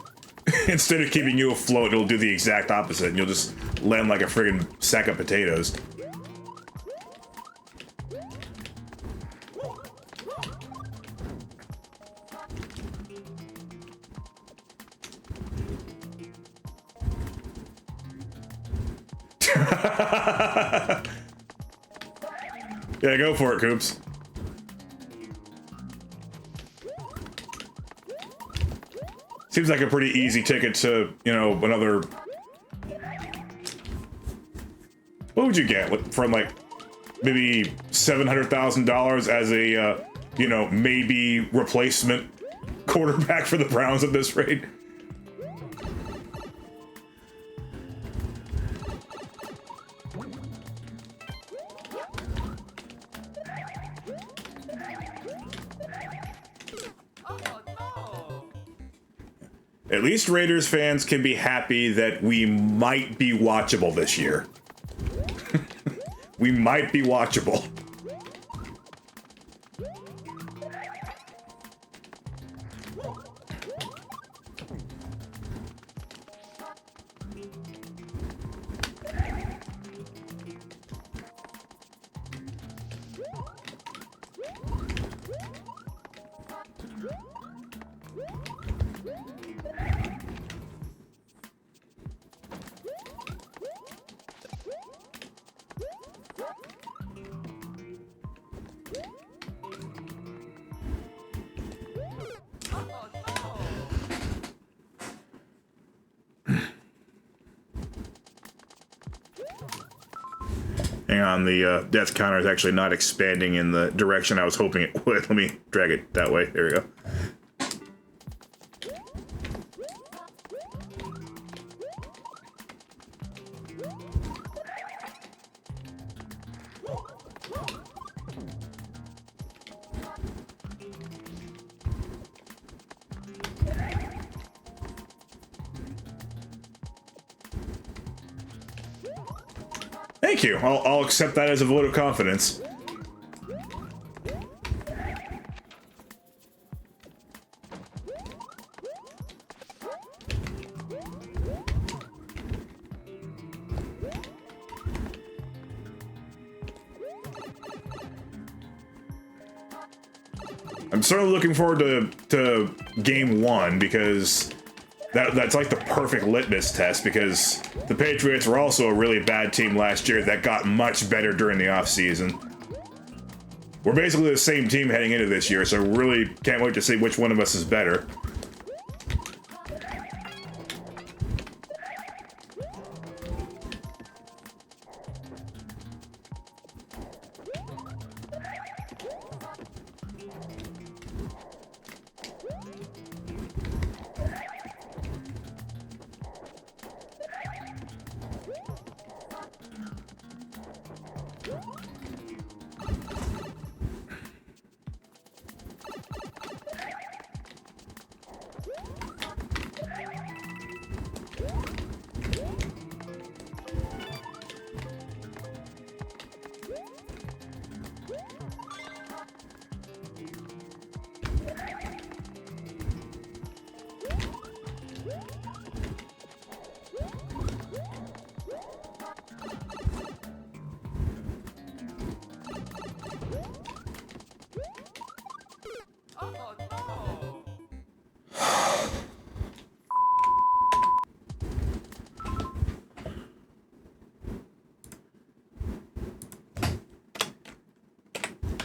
instead of keeping you afloat, it'll do the exact opposite, and you'll just land like a friggin' sack of potatoes. Yeah, go for it, Coops. Seems like a pretty easy ticket to, you know, another... What would you get from, like, maybe $700,000 as a, you know, maybe replacement quarterback for the Browns at this rate? At least Raiders fans can be happy that we might be watchable this year. We might be watchable. Hang on, the death counter is actually not expanding in the direction I was hoping it would. Let me drag it that way. There we go. Thank you. I'll accept that as a vote of confidence. I'm certainly looking forward to game one because that's like the perfect litmus test, because the Patriots were also a really bad team last year that got much better during the offseason. We're basically the same team heading into this year, so really can't wait to see which one of us is better.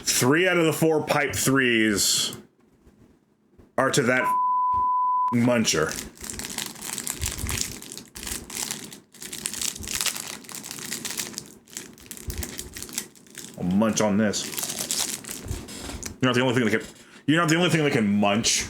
Three out of the four pipe threes are to that muncher. I'll munch on this. You're not the only thing that can. You're not the only thing that can munch.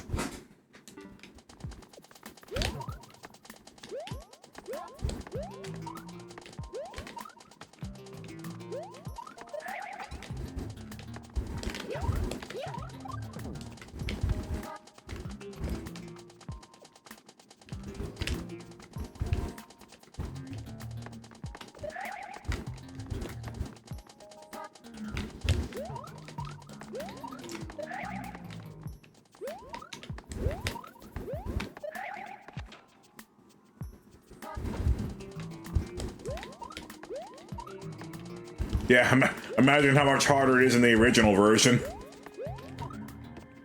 Yeah, imagine how much harder it is in the original version,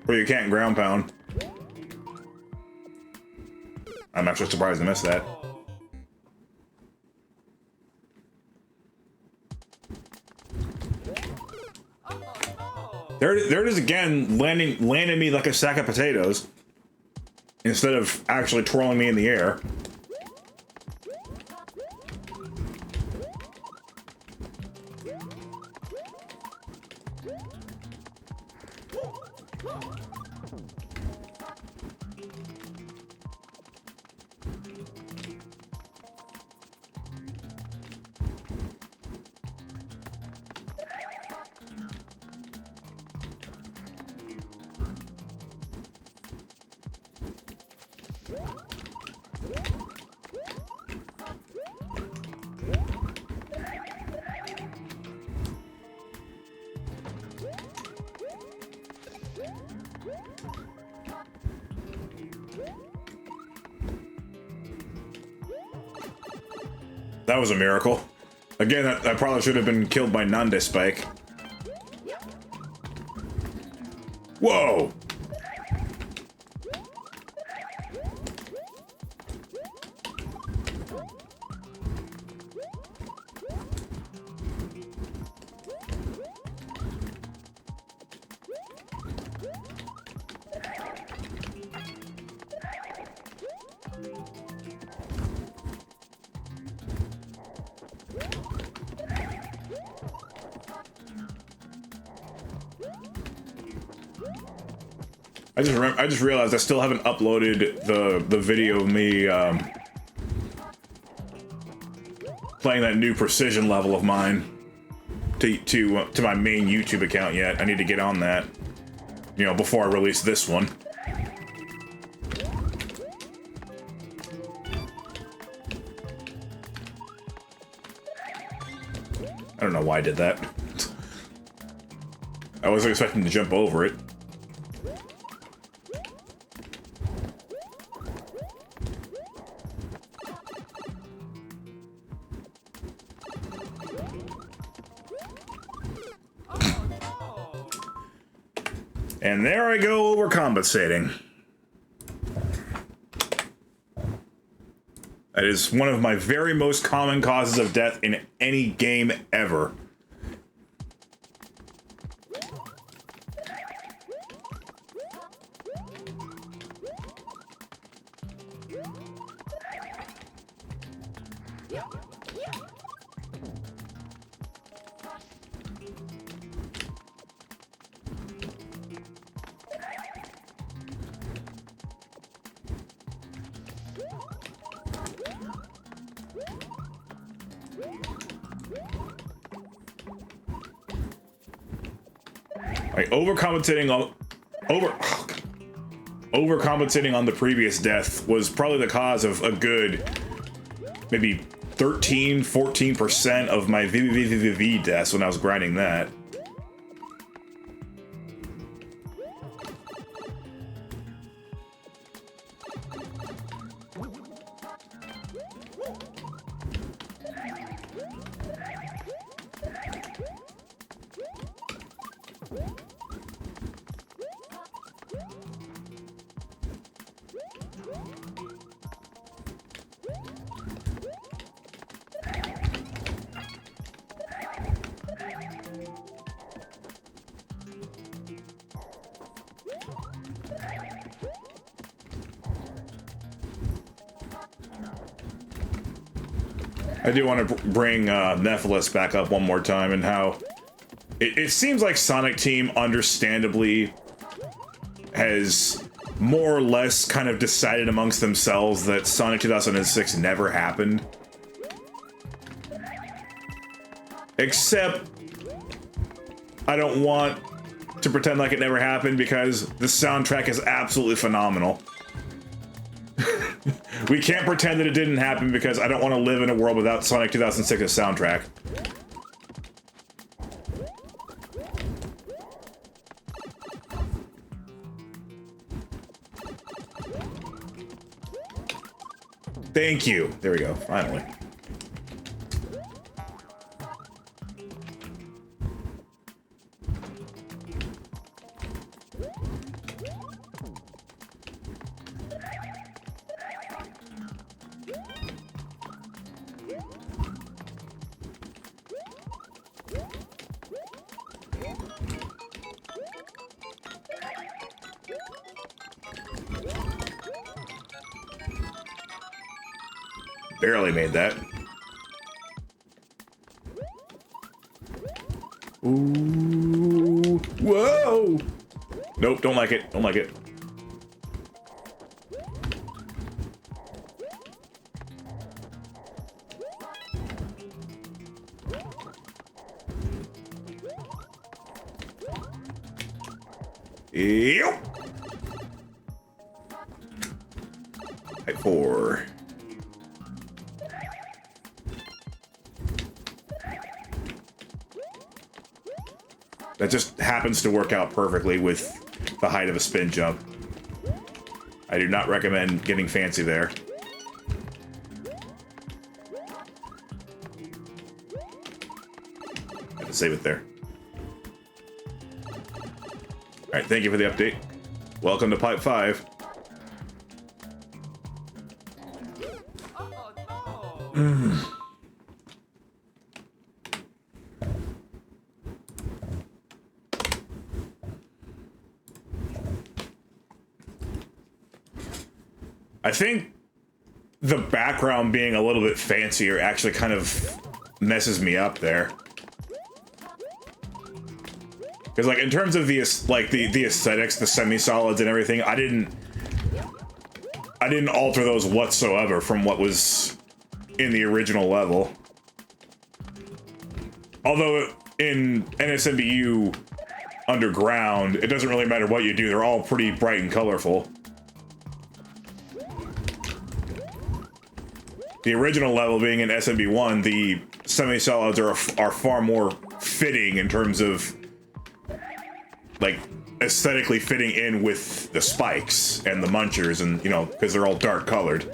where you can't ground pound. I'm actually surprised I missed that. There it is again, landing me like a sack of potatoes, instead of actually twirling me in the air. That was a miracle. Again, I probably should have been killed by Nande Spike. Whoa! I just realized I still haven't uploaded the video of me playing that new precision level of mine to my main YouTube account yet. I need to get on that, you know, before I release this one. I don't know why I did that. I wasn't expecting to jump over it. And there I go, overcompensating. That is one of my very most common causes of death in any game ever. Like overcompensating on the previous death was probably the cause of a good maybe 13-14% of my VVVVV deaths when I was grinding that. I do want to bring Nephilis back up one more time, and how it seems like Sonic Team understandably has more or less kind of decided amongst themselves that Sonic 2006 never happened. Except I don't want to pretend like it never happened, because the soundtrack is absolutely phenomenal. We can't pretend that it didn't happen, because I don't want to live in a world without Sonic 2006's soundtrack. Thank you. There we go, finally. Barely made that. Ooh. Whoa! Nope, don't like it. Don't like it. Yep. Type 4. That just happens to work out perfectly with the height of a spin jump. I do not recommend getting fancy there. to save it there. Alright, thank you for the update. Welcome to Pipe 5. I think the background being a little bit fancier actually kind of messes me up there. Because, like, in terms of the aesthetics, the semi-solids and everything, I didn't alter those whatsoever from what was in the original level. Although in NSMBU Underground, it doesn't really matter what you do; they're all pretty bright and colorful. The original level being in SMB1, the semi-solids are far more fitting in terms of, like, aesthetically fitting in with the spikes and the munchers, and, you know, because they're all dark colored.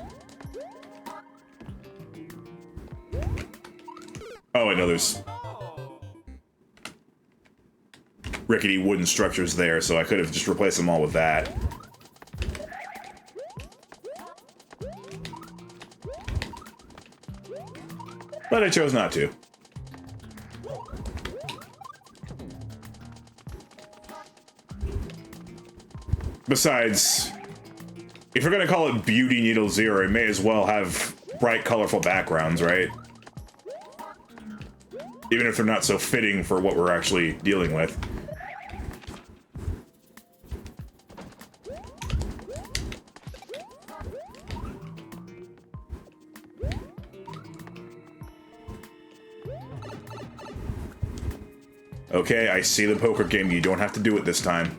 Oh, I know there's rickety wooden structures there, so I could have just replaced them all with that. But I chose not to. Besides, if you're gonna call it Beauty Needle Zero, it may as well have bright, colorful backgrounds, right? Even if they're not so fitting for what we're actually dealing with. Okay, I see the poker game. You don't have to do it this time.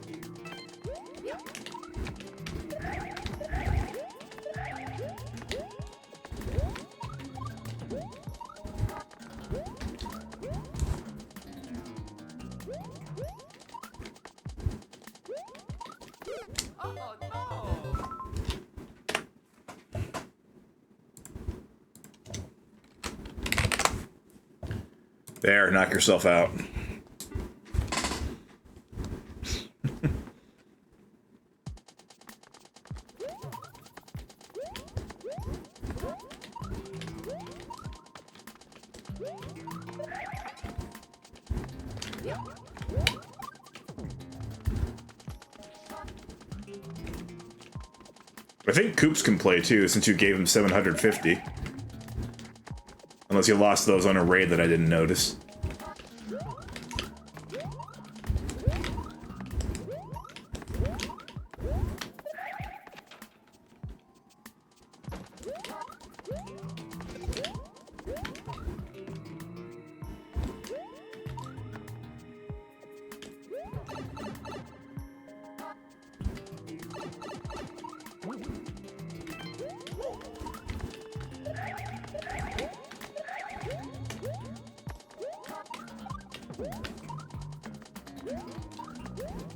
There, knock yourself out. I think Coops can play too, since you gave him 750. Unless you lost those on a raid that I didn't notice.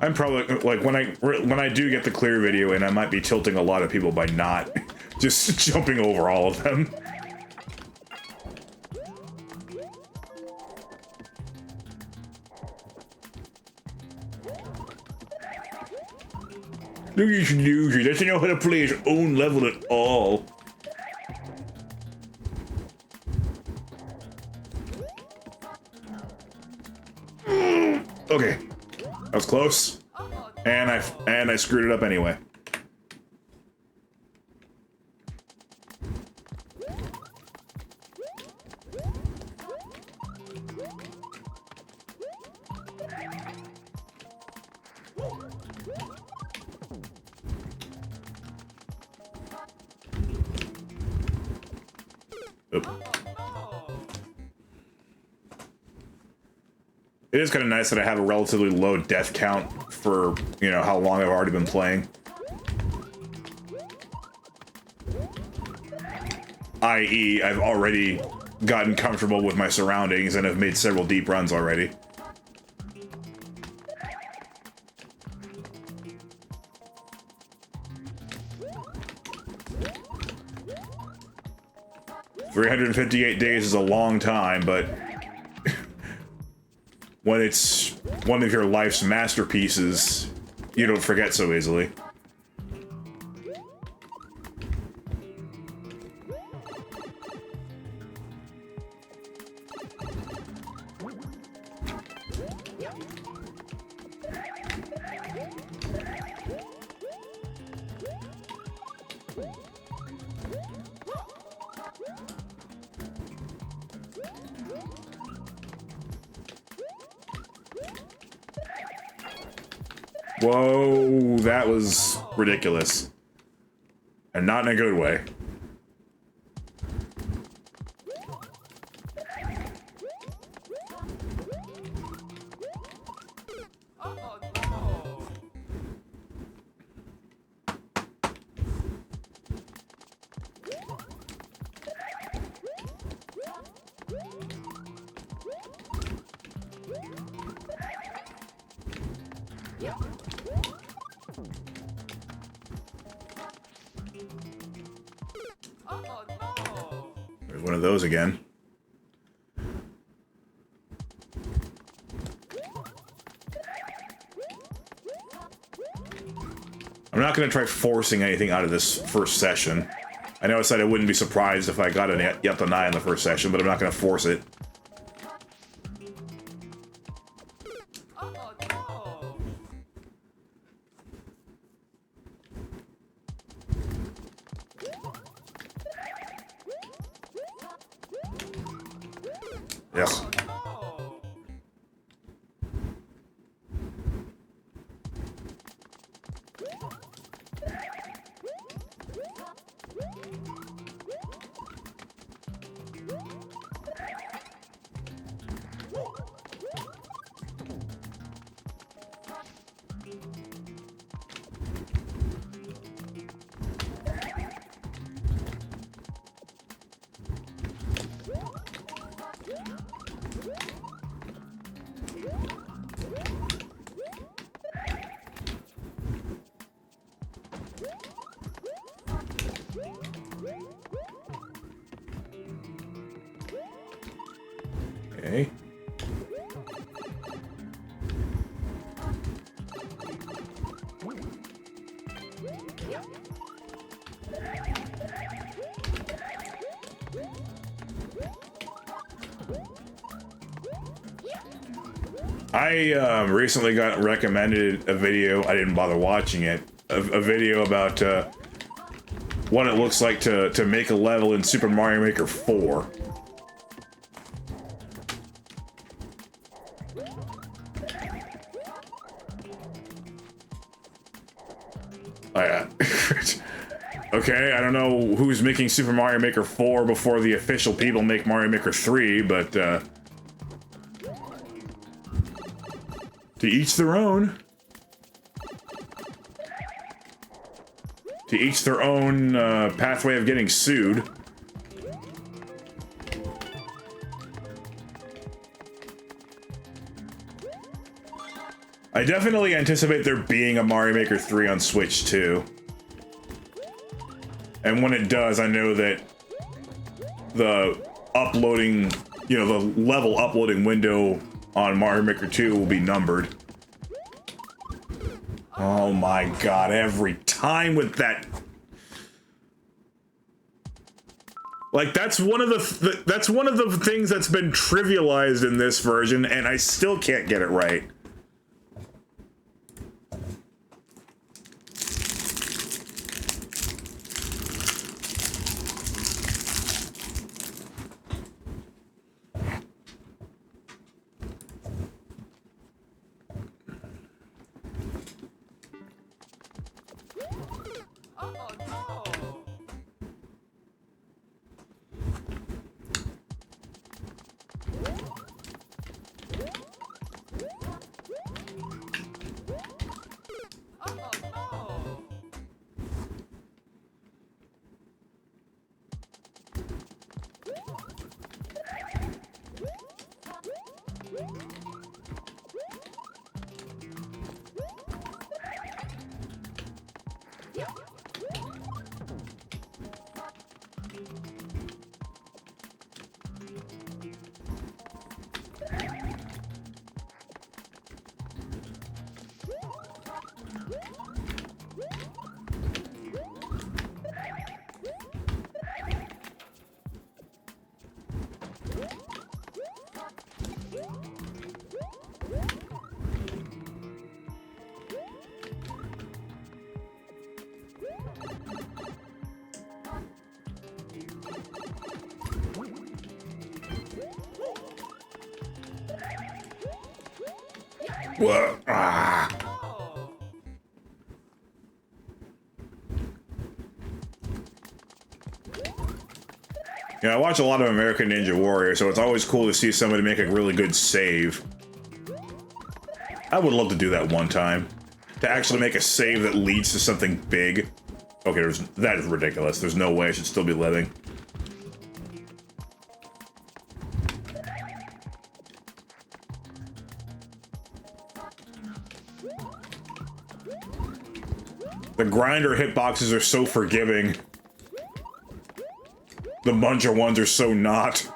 I'm probably, like, when I do get the clear video in, I might be tilting a lot of people by not just jumping over all of them. Look at this loser, doesn't know how to play his own level at all. Okay. That was close. And I screwed it up anyway. Oop. It is kind of nice that I have a relatively low death count for, you know, how long I've already been playing. i.e., I've already gotten comfortable with my surroundings and have made several deep runs already. $358 days is a long time, but when it's one of your life's masterpieces, you don't forget so easily. Whoa, that was ridiculous. And not in a good way. There's one of those again. I'm not going to try forcing anything out of this first session. I know I said I wouldn't be surprised if I got an Yep to 9 in the first session, but I'm not going to force it. Yes. Okay. I recently got recommended a video, I didn't bother watching it, a video about what it looks like to make a level in Super Mario Maker 4. Oh, yeah. Okay, I don't know who's making Super Mario Maker 4 before the official people make Mario Maker 3, but to each their own. To each their own pathway of getting sued. I definitely anticipate there being a Mario Maker 3 on Switch too. And when it does, I know that the uploading, you know, the level uploading window on Mario Maker 2 will be numbered. Oh my god, every time with that. Like, that's one of the things that's been trivialized in this version, and I still can't get it right. Whoa. Ah. You know, I watch a lot of American Ninja Warrior, so it's always cool to see somebody make a really good save. I would love to do that one time. To actually make a save that leads to something big. Okay, that is ridiculous. There's no way I should still be living. The grinder hitboxes are so forgiving. The muncher ones are so not.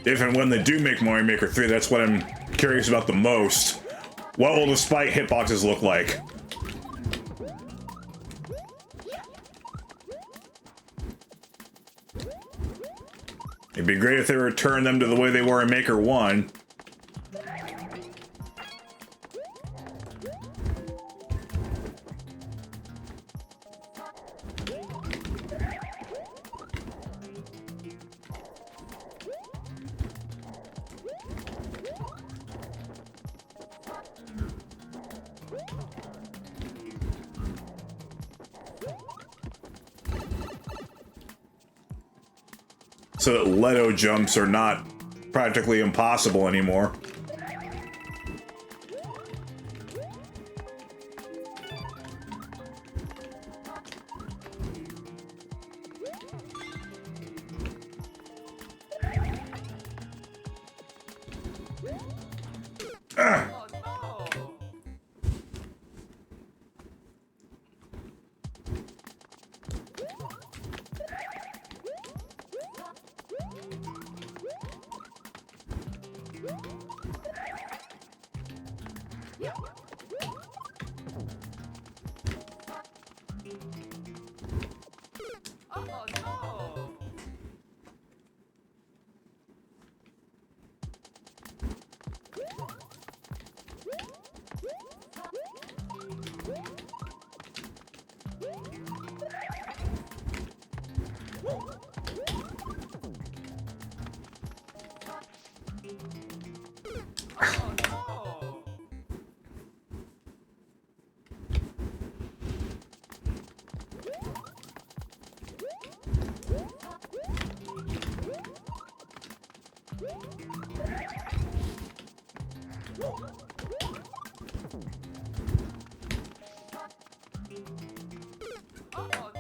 If and when they do make Mario Maker 3, that's what I'm curious about the most. What will the spike hitboxes look like? It'd be great if they returned them to the way they were in Maker 1. So that Leto jumps are not practically impossible anymore.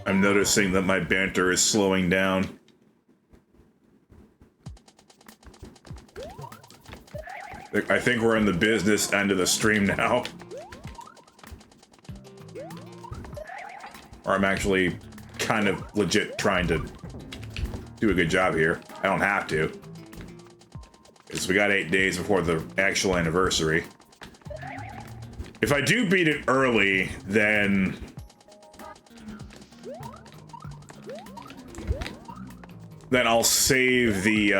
I'm noticing that my banter is slowing down. I think we're in the business end of the stream now. Or I'm actually kind of legit trying to do a good job here. I don't have to. Because we got 8 days before the actual anniversary. If I do beat it early, then I'll save the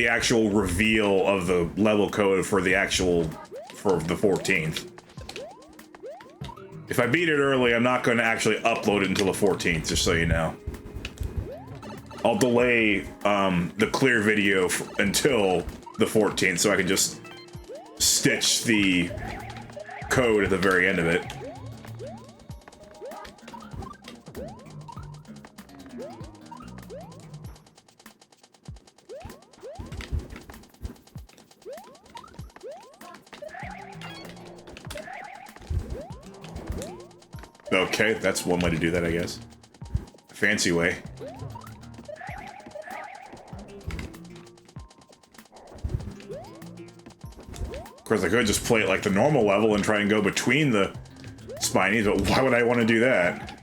actual reveal of the level code for the 14th. If I beat it early, I'm not going to actually upload it until the 14th, just so you know. I'll delay the clear video until the 14th so I can just stitch the code at the very end of it. Okay, that's one way to do that, I guess. Fancy way. Of course, I could just play it like the normal level and try and go between the spinies, but why would I want to do that?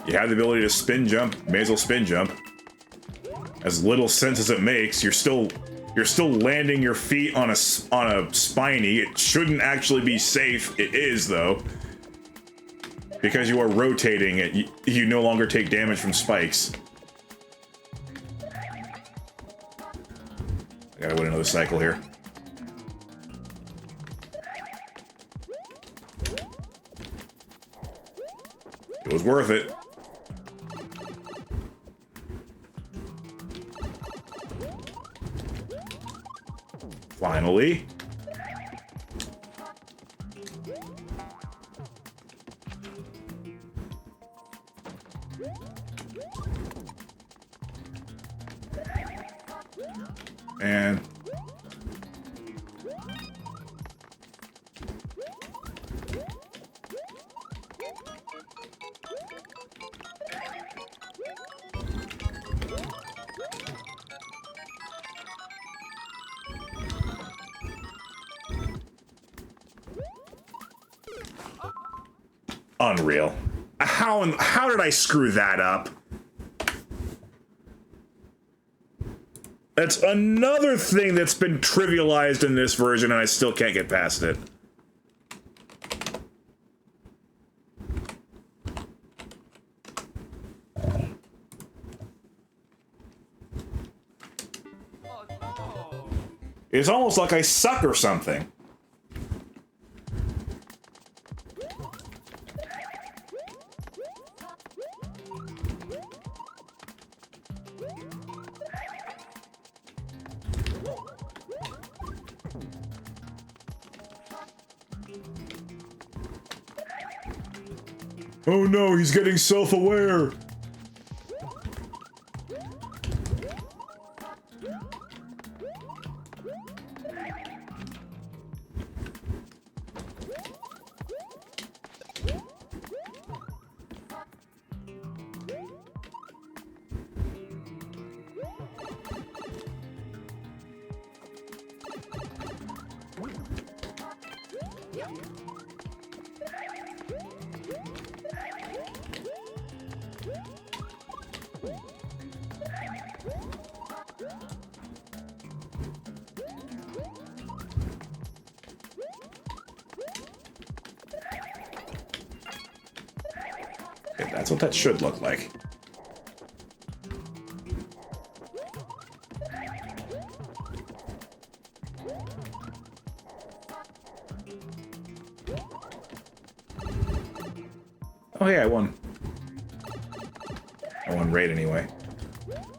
You have the ability to spin jump, may as well spin jump. As little sense as it makes, you're still landing your feet on a spiny. It shouldn't actually be safe. It is, though. Because you are rotating it, you no longer take damage from spikes. motorcycle here. It was worth it. Finally. And unreal. How did I screw that up? That's another thing that's been trivialized in this version, and I still can't get past it. It's almost like I suck or something. Oh no, he's getting self-aware. That's what that should look like. Oh hey, I won. I won raid anyway.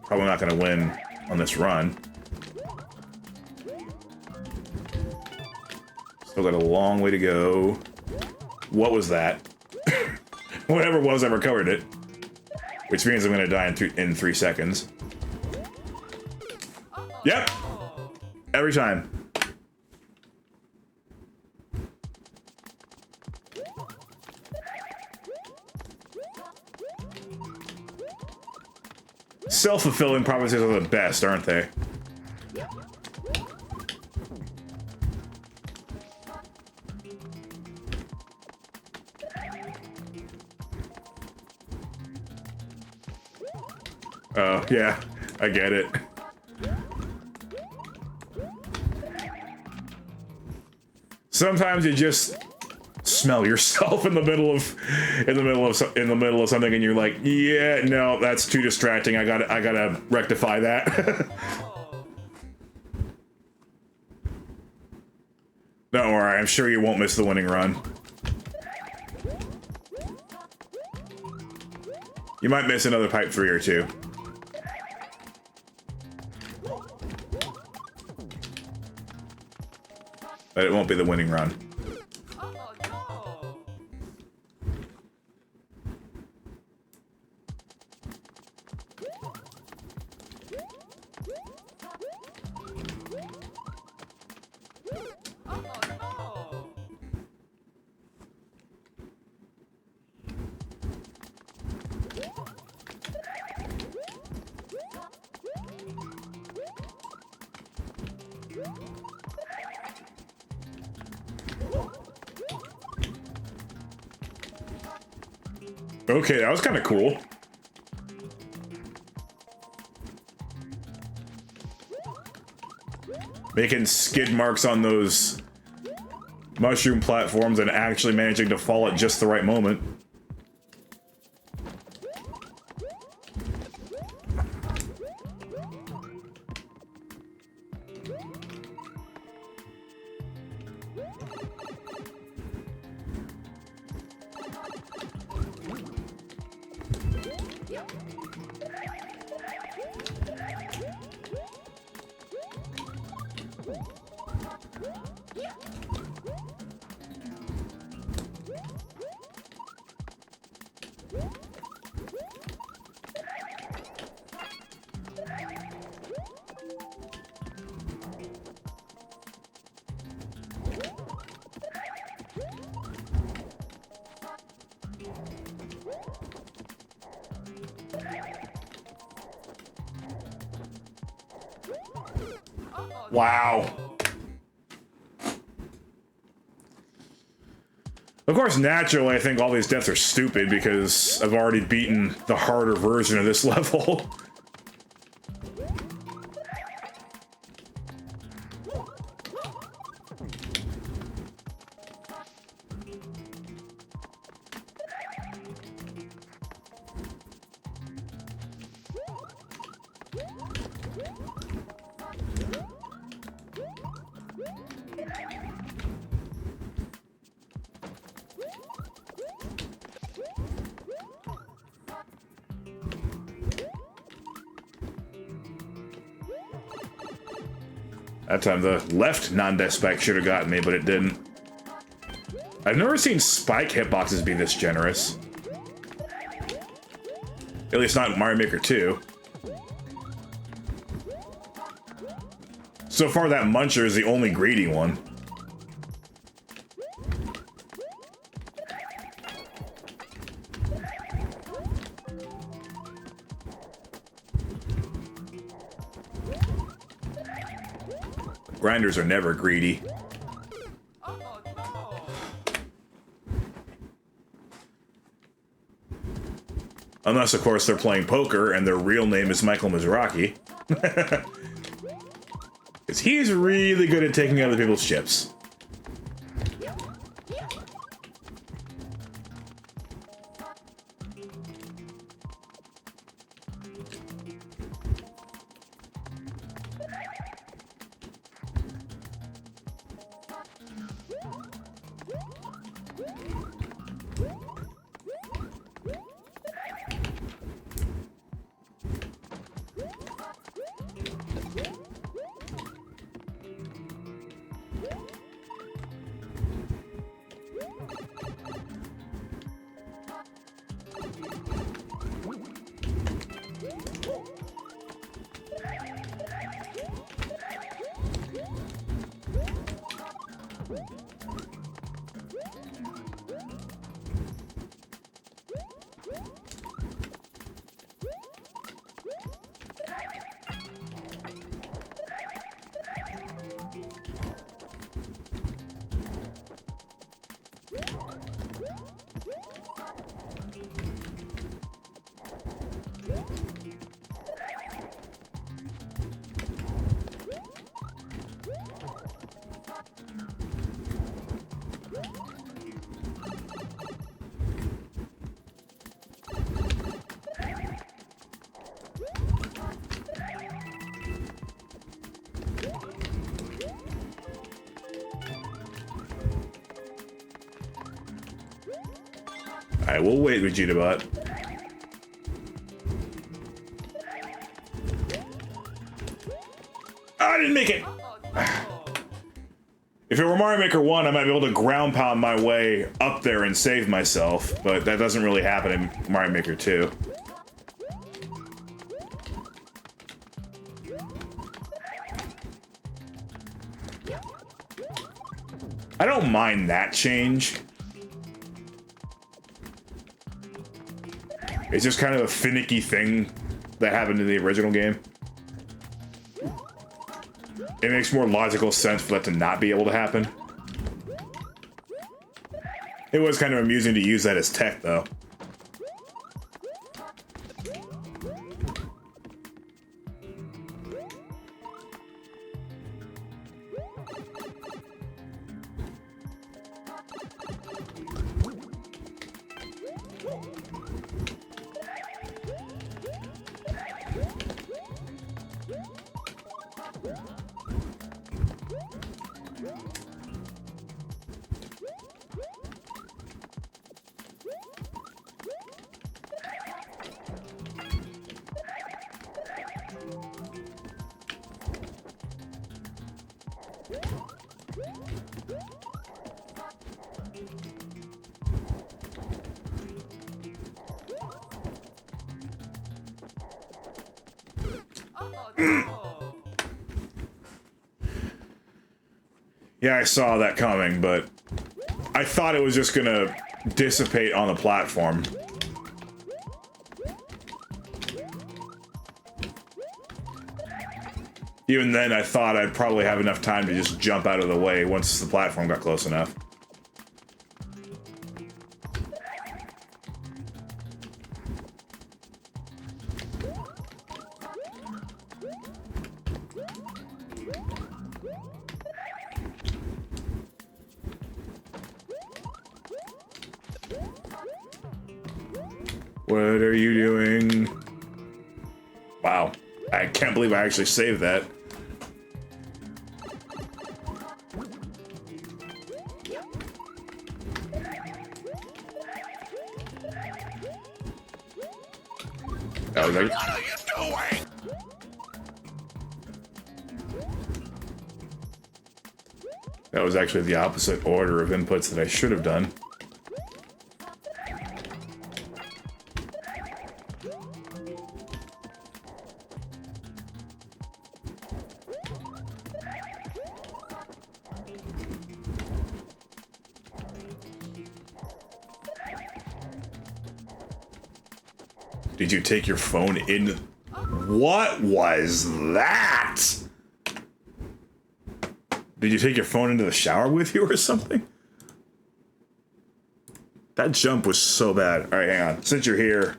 Probably not gonna win on this run. Still got a long way to go. What was that? Whatever it was, I recovered it. Which means I'm gonna die in 3 seconds. Yep! Every time. Self-fulfilling prophecies are the best, aren't they? Oh, yeah, I get it. Sometimes you just smell yourself in the middle of something, and you're like, yeah, no, that's too distracting. I gotta rectify that. Don't worry, I'm sure you won't miss the winning run. You might miss another pipe 3 or 2. But it won't be the winning run. Okay, that was kind of cool. Making skid marks on those mushroom platforms and actually managing to fall at just the right moment. Wow. Of course, naturally, I think all these deaths are stupid because I've already beaten the harder version of this level. That time the left non-death spike should have gotten me, but it didn't. I've never seen spike hitboxes be this generous. At least not Mario Maker 2. So far that Muncher is the only greedy one. Grinders are never greedy. Unless, of course, they're playing poker and their real name is Michael Mizraki. Because he's really good at taking other people's chips. I will wait, Vegetabot. I didn't make it! If it were Mario Maker 1, I might be able to ground pound my way up there and save myself, but that doesn't really happen in Mario Maker 2. I don't mind that change. It's just kind of a finicky thing that happened in the original game. It makes more logical sense for that to not be able to happen. It was kind of amusing to use that as tech, though. Yeah, I saw that coming, but I thought it was just gonna dissipate on the platform. Even then, I thought I'd probably have enough time to just jump out of the way once the platform got close enough. What are you doing? Wow. I can't believe I actually saved that. That was like, What are you doing? that was actually the opposite order of inputs that I should have done. Did you take your phone in? What was that? Did you take your phone into the shower with you or something? That jump was so bad. All right, hang on. Since you're here,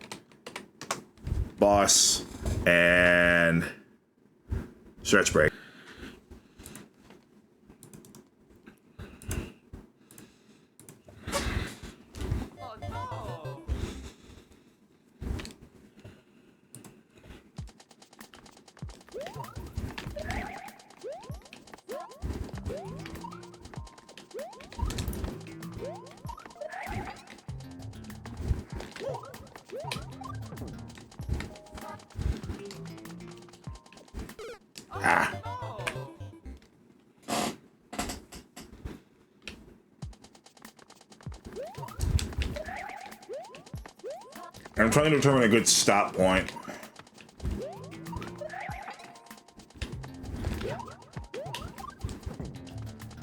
boss, and stretch break. Ah. I'm trying to determine a good stop point.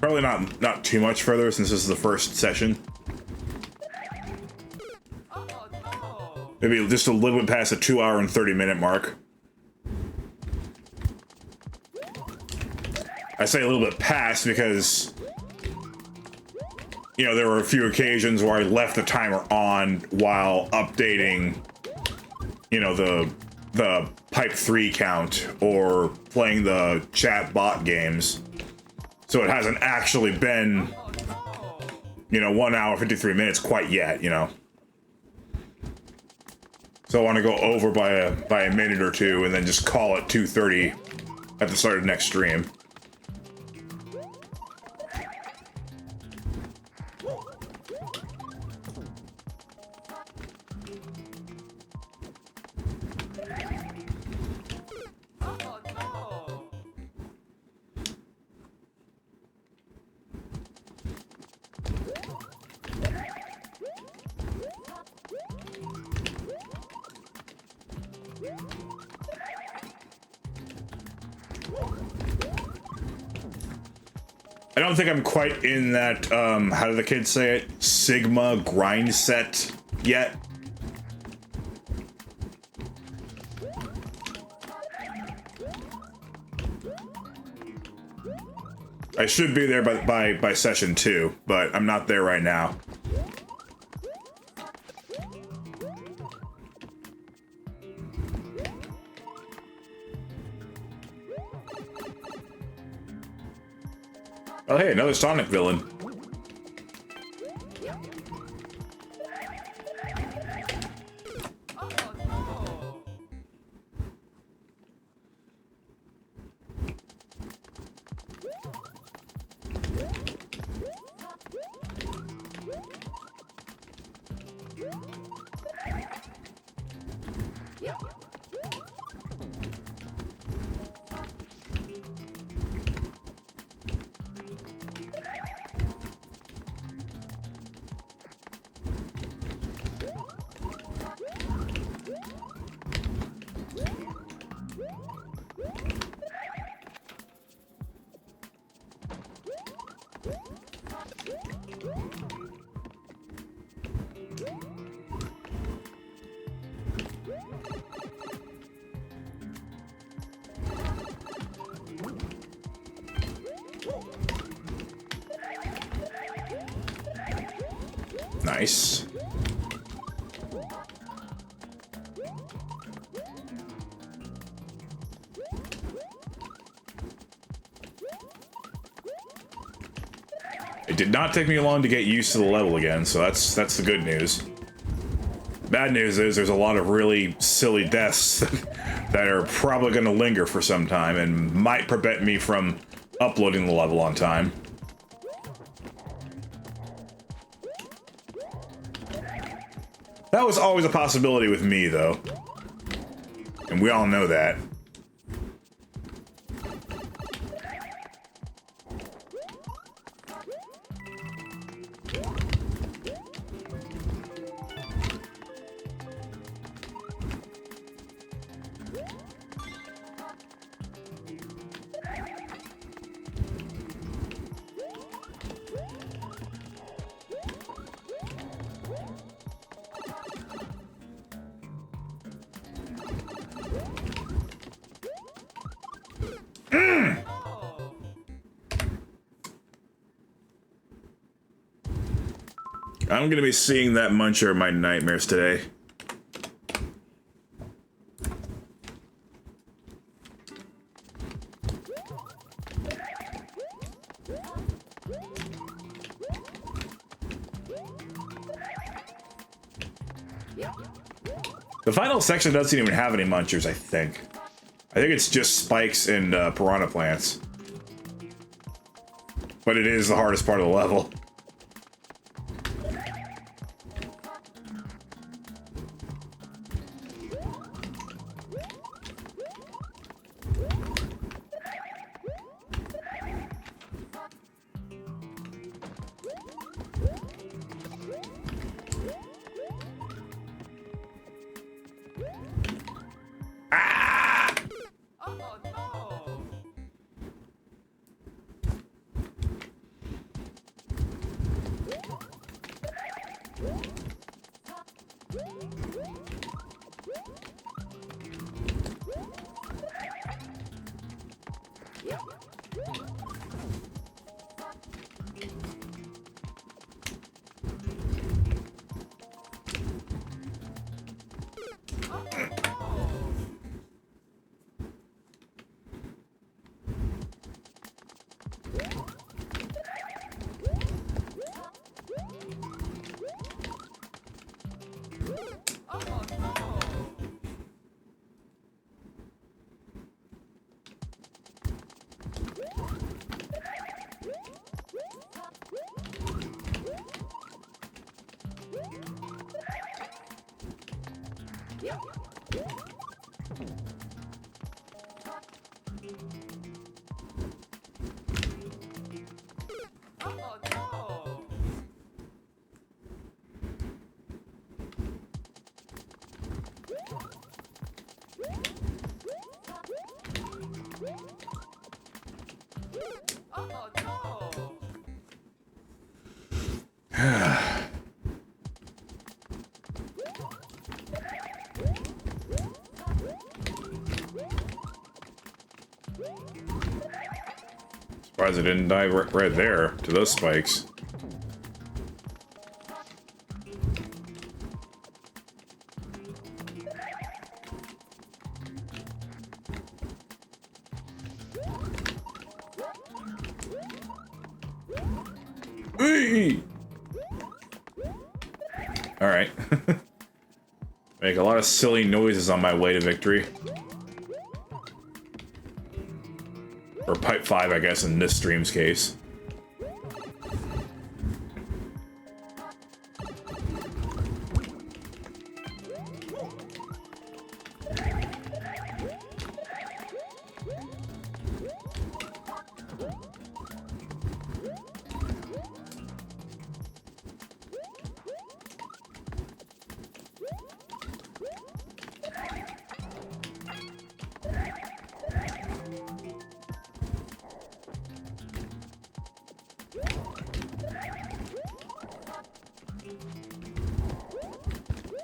Probably not too much further since this is the first session. Maybe just a little bit past the 2 hour and 30-minute mark. I say a little bit past because, you know, there were a few occasions where I left the timer on while updating, you know, the Pipe 3 count or playing the chat bot games. So it hasn't actually been, you know, 1 hour, 53 minutes quite yet, you know. So I want to go over by a minute or two and then just call it 2:30 at the start of the next stream. I don't think I'm quite in that, how do the kids say it? Sigma grind set yet. I should be there by session 2, but I'm not there right now. Oh hey, another Sonic villain. Nice. It did not take me long to get used to the level again, so that's the good news. Bad news is there's a lot of really silly deaths that are probably going to linger for some time and might prevent me from uploading the level on time. That was always a possibility with me, though. And we all know that. I'm gonna be seeing that muncher in my nightmares today. The final section doesn't even have any munchers, I think. I think it's just spikes and piranha plants. But it is the hardest part of the level. Surprised I didn't die right there to those spikes. Alright. Make a lot of silly noises on my way to victory. Or Pipe 5, I guess, in this stream's case.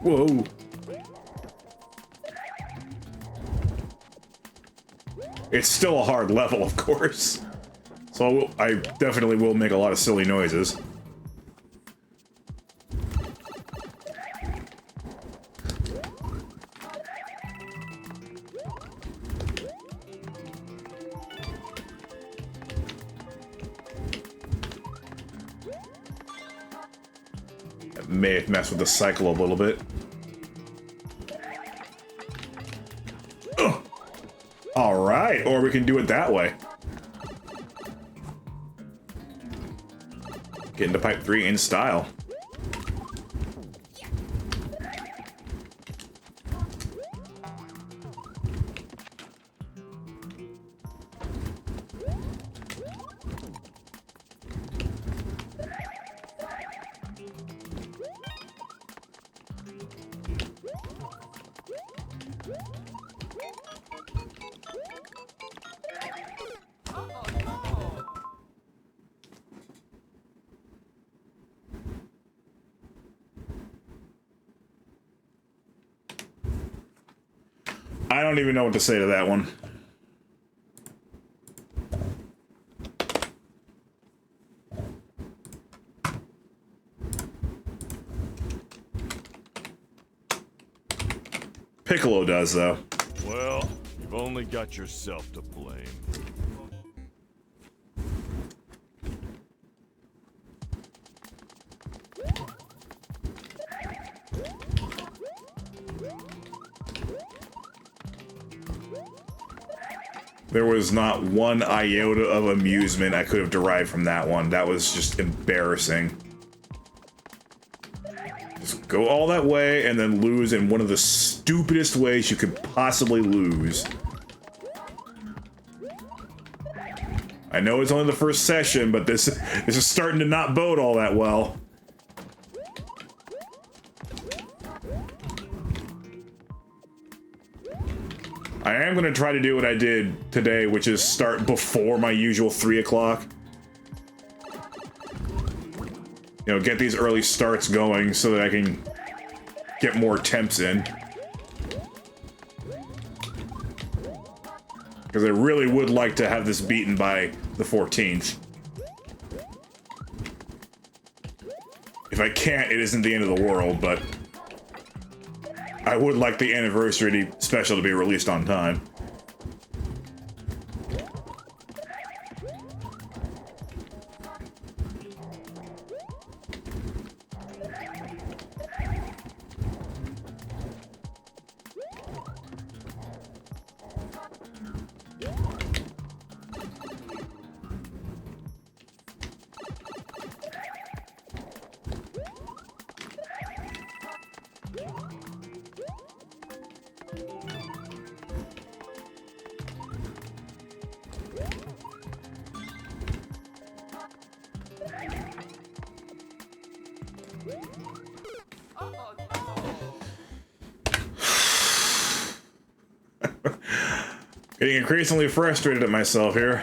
Whoa. It's still a hard level, of course. So I definitely will make a lot of silly noises. may have messed with the cycle a little bit. Ugh. All right, or we can do it that way. Get into pipe 3 in style. I don't even know what to say to that one. Piccolo does, though. Well, you've only got yourself to blame. There was not one iota of amusement I could have derived from that one. That was just embarrassing. Just go all that way and then lose in one of the stupidest ways you could possibly lose. I know it's only the first session, but this is starting to not bode all that well. I am going to try to do what I did today, which is start before my usual 3 o'clock. You know, get these early starts going so that I can get more attempts in. Because I really would like to have this beaten by the 14th. If I can't, it isn't the end of the world, but I would like the anniversary special to be released on time. Getting increasingly frustrated at myself here.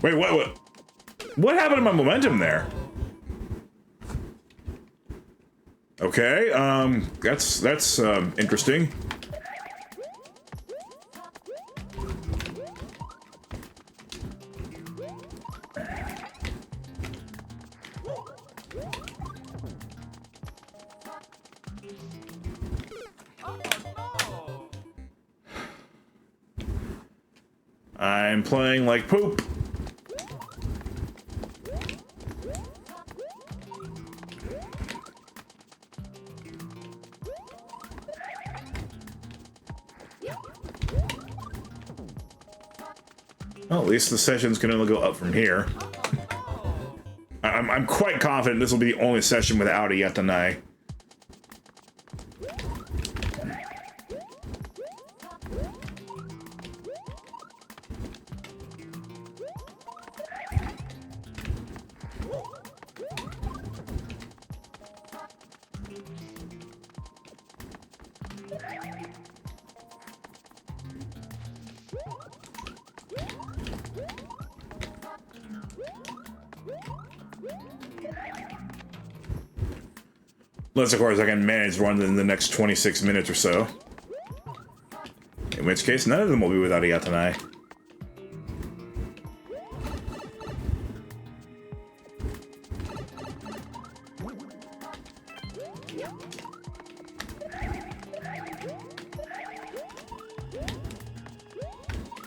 Wait, what happened to my momentum there? Okay, that's interesting. I'm playing like poop. Well, at least the sessions can only go up from here. I'm quite confident this will be the only session without a Yatanai. Unless, of course, I can manage one in the next 26 minutes or so. In which case, none of them will be without a Yatanai.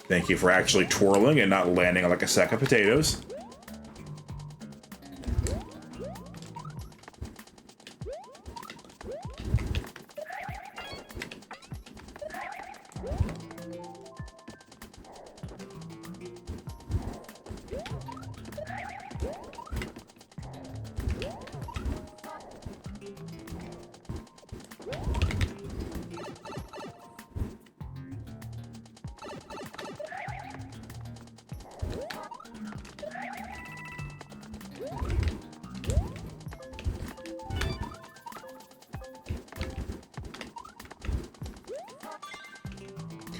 Thank you for actually twirling and not landing like a sack of potatoes.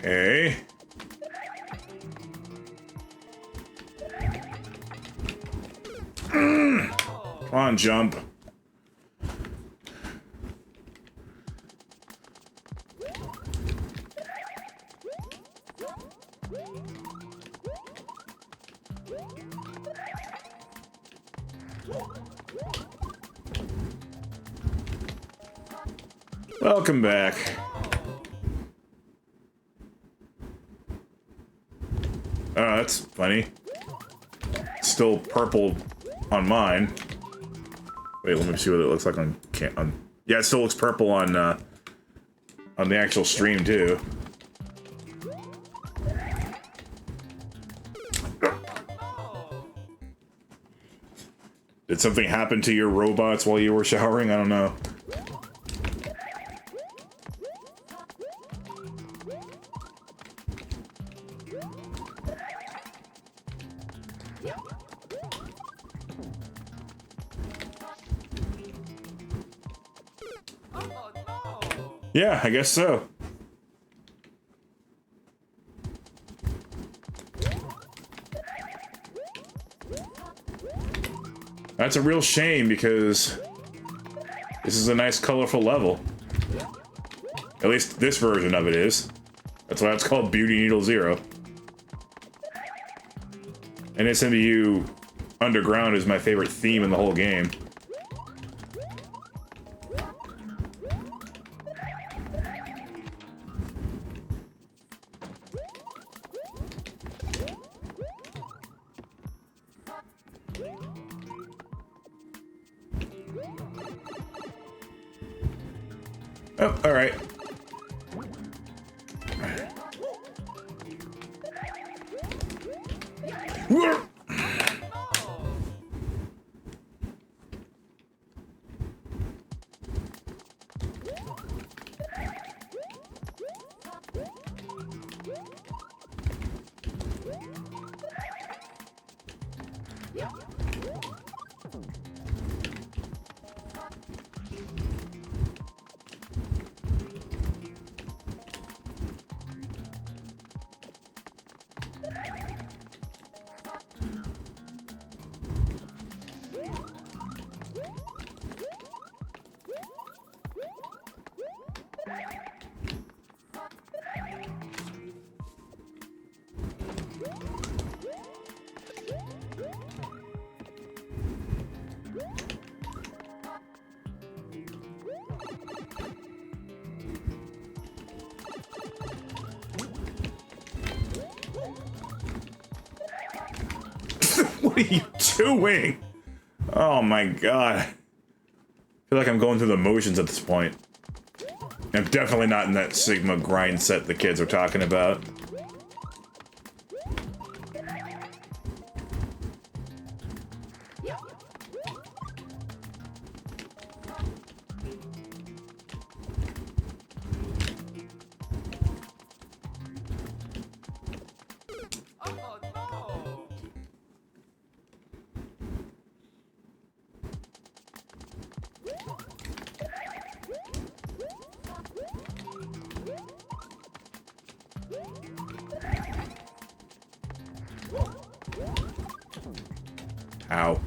Okay. Come on, jump. Welcome back. Oh, that's funny. Still purple on mine. Wait, let me see what it looks like on yeah, it still looks purple on the actual stream too. Did something happen to your robots while you were showering? I don't know. Yeah, I guess so. That's a real shame because this is a nice colorful level. At least this version of it is. That's why it's called Beauty Needle Zero. NSMBU Underground is my favorite theme in the whole game. Oh, all right. What are you doing? Oh my god. I feel like I'm going through the motions at this point. I'm definitely not in that Sigma grind set the kids are talking about. Ow.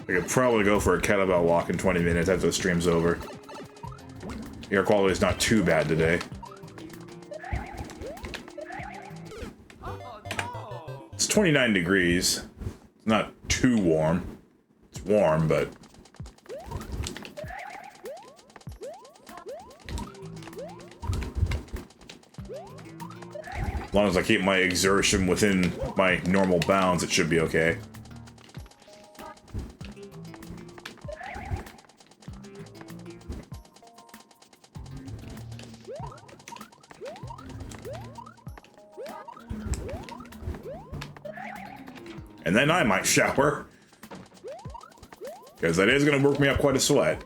I could probably go for a kettlebell walk in 20 minutes after the stream's over. Air quality is not too bad today. It's 29 degrees. It's not too warm. It's warm, but... as long as I keep my exertion within my normal bounds, it should be okay. And then I might shower. Because that is going to work me up quite a sweat.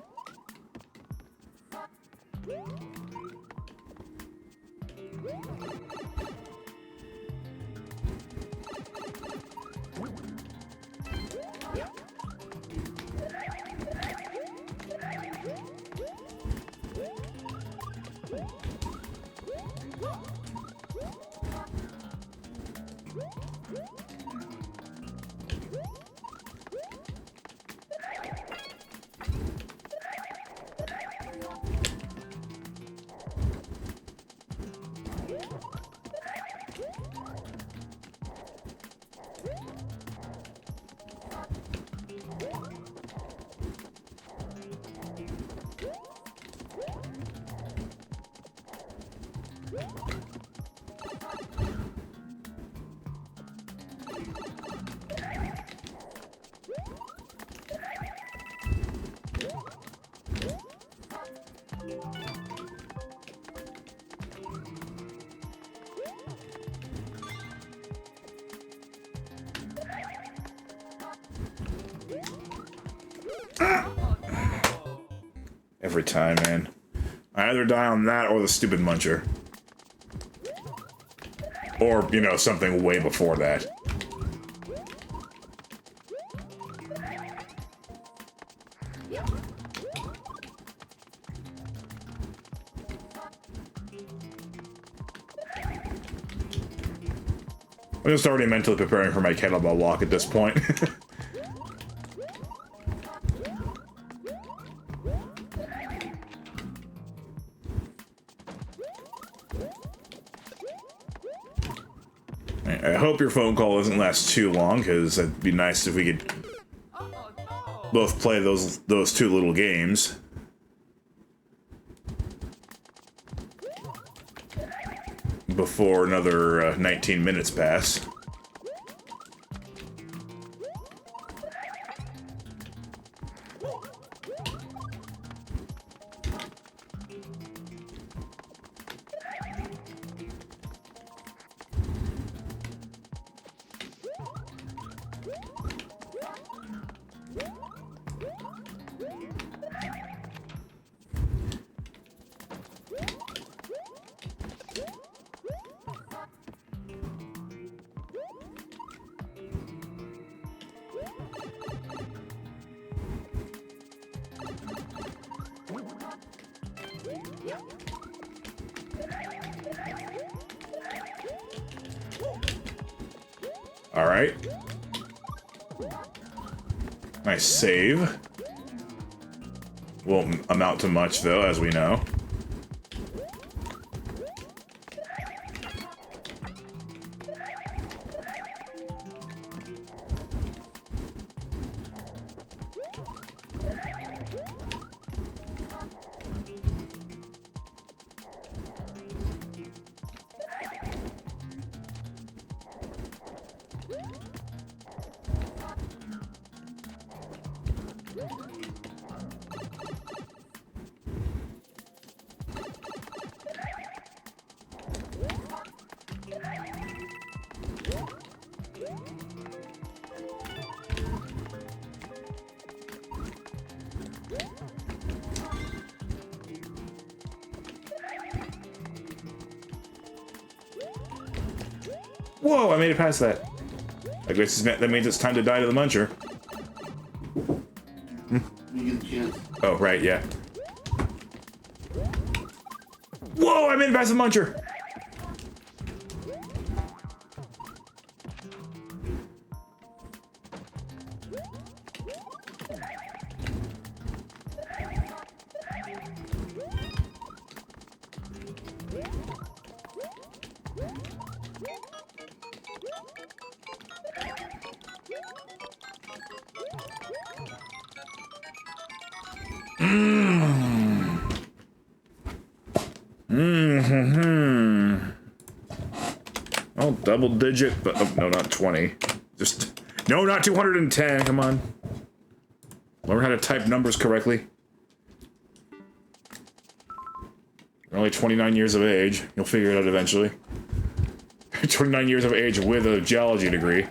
Every time, man. I either die on that or the stupid muncher. Or, you know, something way before that. I'm just already mentally preparing for my kettlebell walk at this point. I hope your phone call doesn't last too long, because it'd be nice if we could both play those two little games. Before another 19 minutes pass. Alright. Nice save. Won't amount to much, though, as we know. Whoa, I made it past that. I guess that means it's time to die to the muncher. You get the chance. Oh, right, yeah. Whoa, I made it past the muncher! Oh, double digit, but oh, no, not 20. Just no, not 210. Come on. Learn how to type numbers correctly. You're only 29 years of age. You'll figure it out eventually. 29 years of age with a geology degree.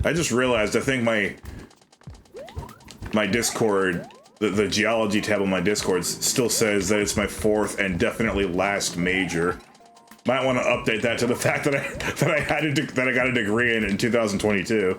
I just realized, I think my Discord, the geology tab on my Discord still says that it's my 4th and definitely last major. Might want to update that to the fact that I got a degree in 2022.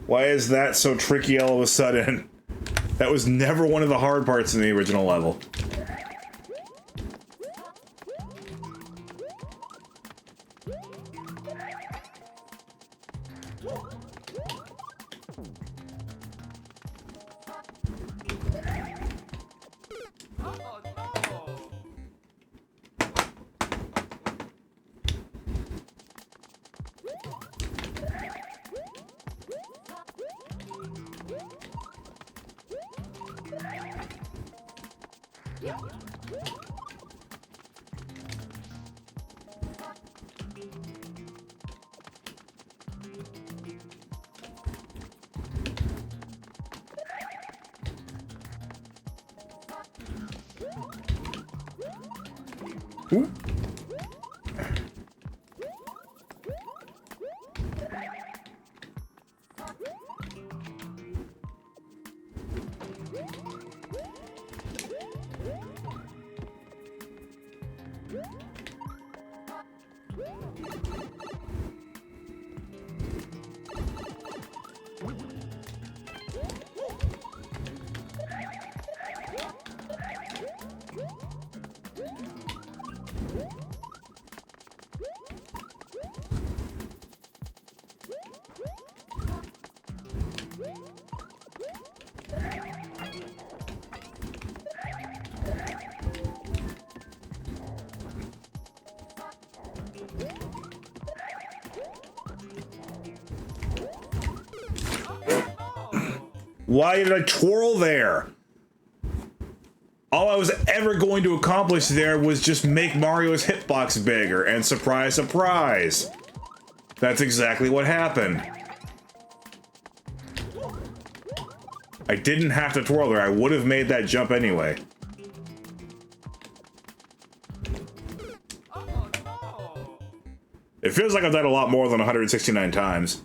Why is that so tricky all of a sudden? That was never one of the hard parts in the original level. Ooh. Why did I twirl there? All I was ever going to accomplish there was just make Mario's hitbox bigger, and surprise, surprise! That's exactly what happened. I didn't have to twirl there. I would have made that jump anyway. It feels like I've done a lot more than 169 times.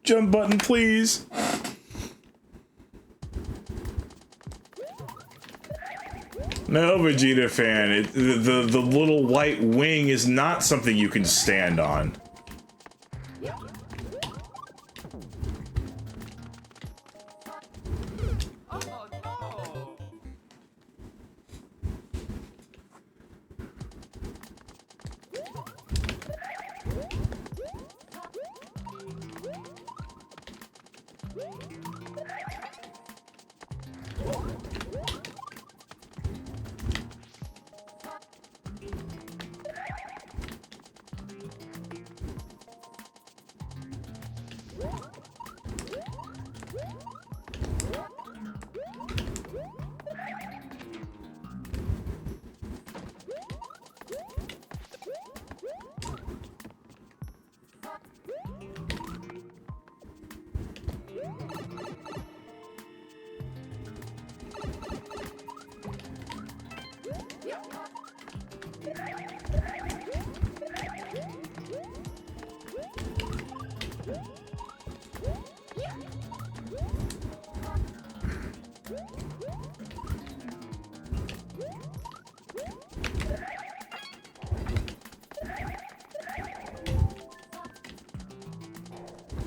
Jump button, please. No, Vegeta fan. The little white wing is not something you can stand on.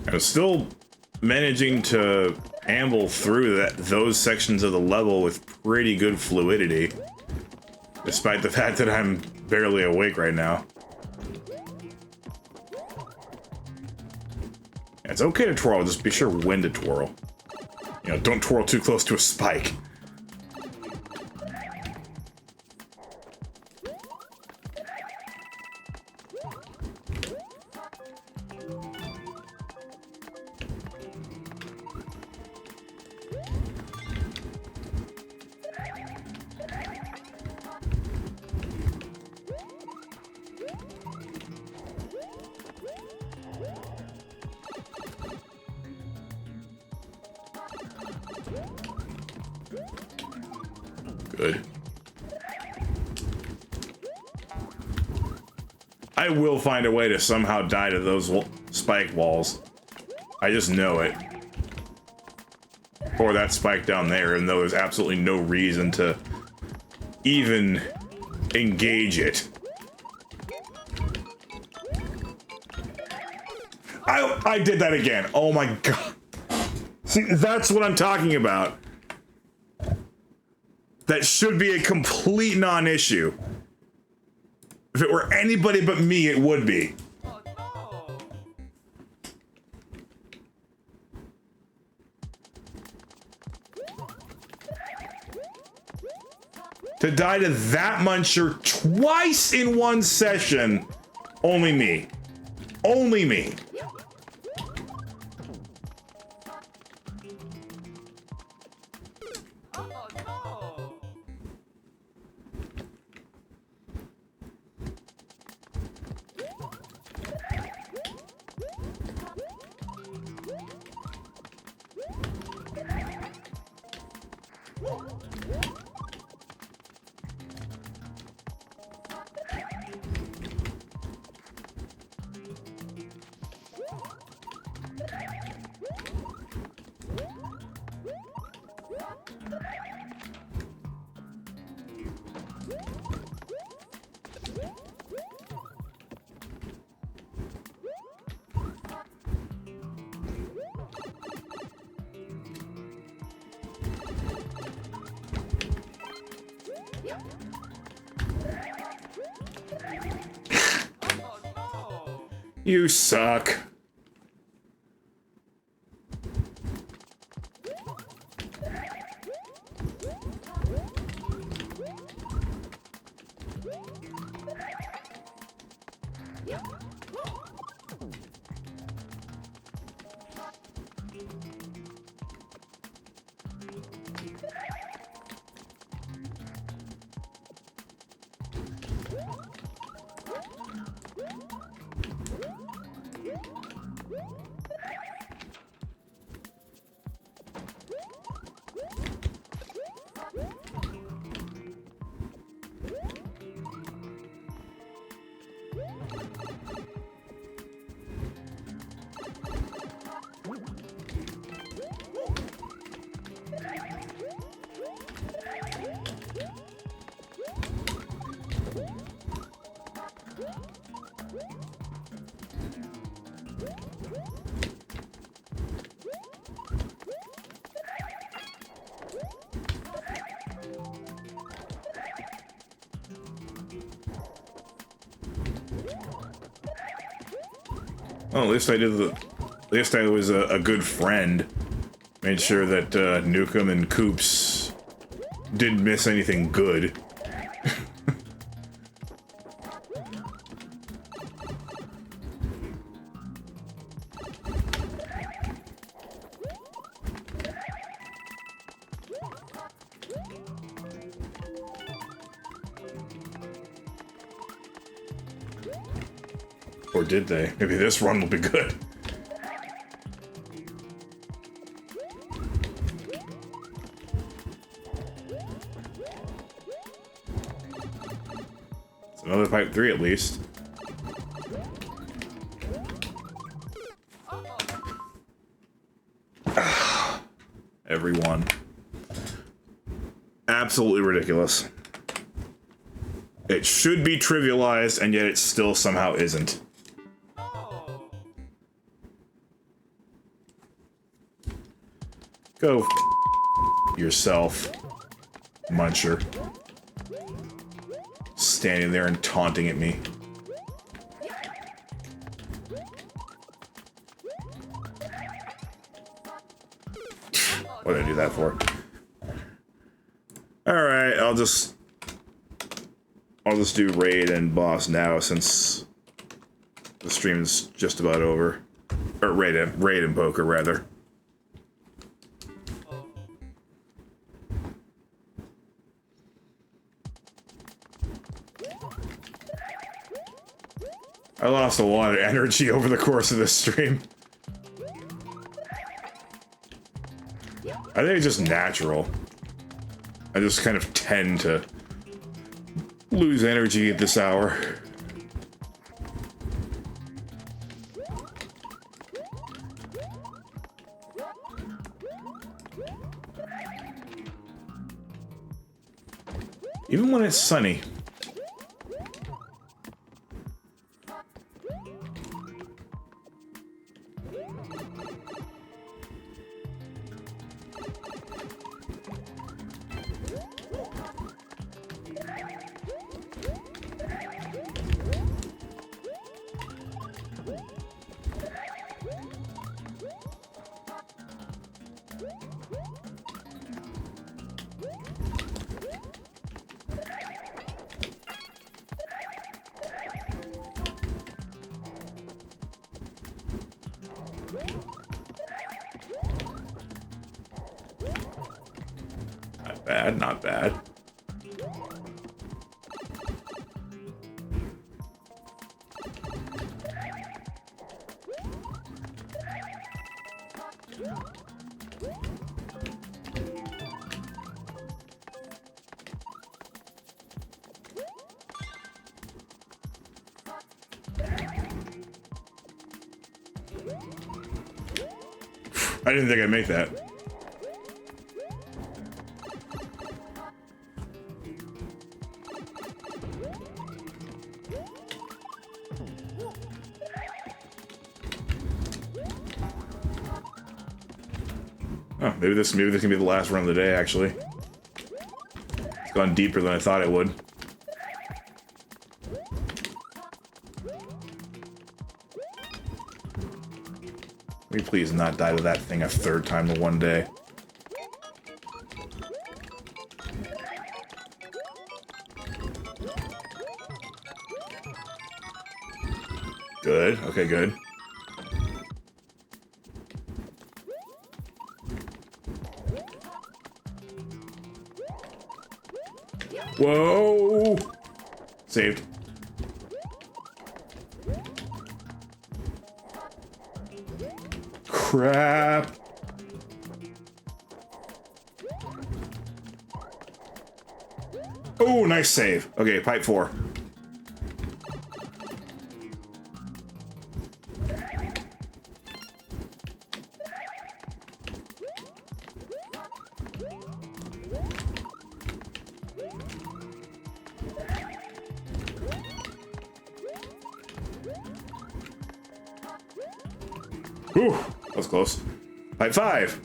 I was still managing to amble through those sections of the level with pretty good fluidity, despite the fact that I'm barely awake right now. It's okay to twirl, just be sure when to twirl. You know, don't twirl too close to a spike. Good. I will find a way to somehow die to those spike walls. I just know it. Or that spike down there, even though there's absolutely no reason to even engage it. I did that again. Oh my god. See, that's what I'm talking about. That should be a complete non-issue. If it were anybody but me, it would be. Oh, no. To die to that muncher twice in one session, only me. Only me. You suck. Well, at least I did the. At least I was a good friend. Made sure that Nukem and Coops didn't miss anything good. Or did they? Maybe this run will be good. It's another pipe 3 at least. Everyone. Absolutely ridiculous. It should be trivialized, and yet it still somehow isn't. Go yourself, muncher. Standing there and taunting at me. What did I do that for? Alright, I'll just do raid and boss now since the stream's just about over. Or raid and poker rather. I lost a lot of energy over the course of this stream. I think it's just natural. I just kind of tend to lose energy at this hour. Even when it's sunny. Not bad, not bad. I didn't think I'd make that. Oh, maybe this can be the last run of the day, actually. It's gone deeper than I thought it would. Let me please not die to that thing a third time in one day. Good. Okay, good. Whoa! Saved. Crap. Oh, nice save. Okay, pipe 4. Whew, that was close. Pipe 5.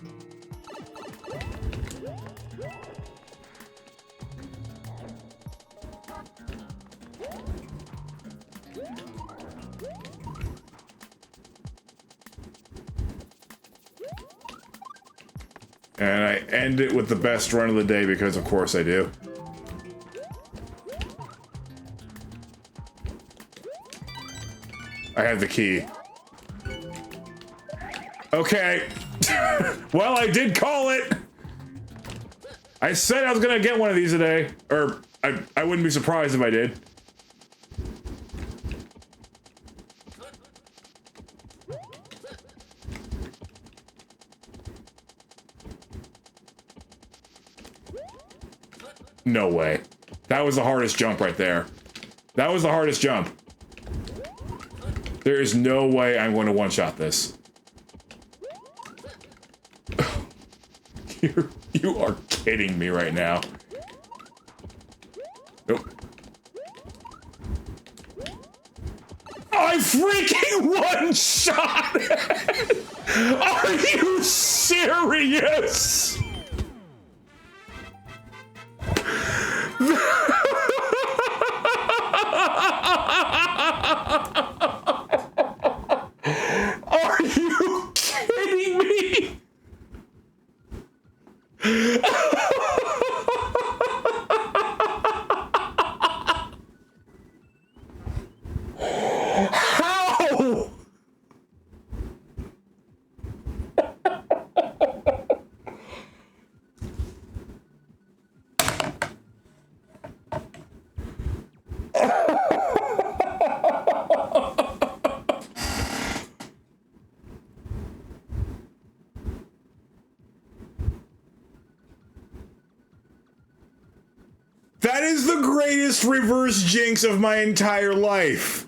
And I end it with the best run of the day because of course I do. I have the key. Okay. Well, I did call it. I said I was gonna get one of these today. Or, I wouldn't be surprised if I did. No way. That was the hardest jump right there. That was the hardest jump. There is no way I'm going to one-shot this. You are kidding me right now. Nope. I freaking one-shot it! Are you serious? Are you kidding me? How? That is the greatest reverse jinx of my entire life.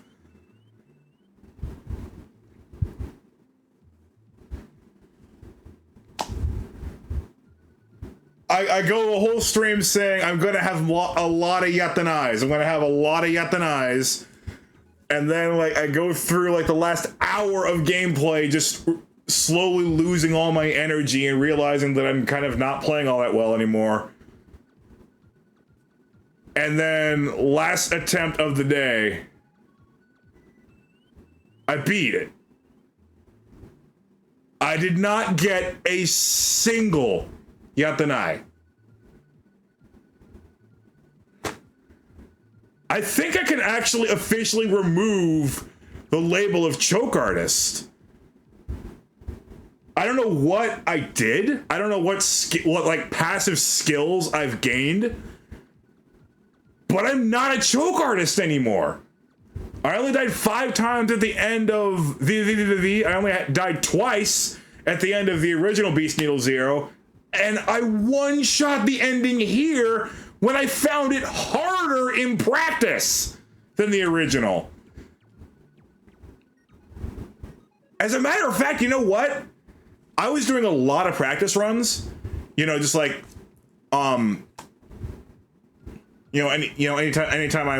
I go the whole stream saying I'm gonna have a lot of yatanais. I'm gonna have a lot of yatanais. And then like I go through like the last hour of gameplay just slowly losing all my energy and realizing that I'm kind of not playing all that well anymore. And then last attempt of the day, I beat it. I did not get a single yatanai. I think I can actually officially remove the label of choke artist. I don't know what I did. I don't know what like passive skills I've gained. But I'm not a choke artist anymore. I only died 5 times at the end of I only died twice at the end of the original Beast Needle Zero. And I one-shot the ending here when I found it harder in practice than the original. As a matter of fact, you know what? I was doing a lot of practice runs. You know, just like, anytime I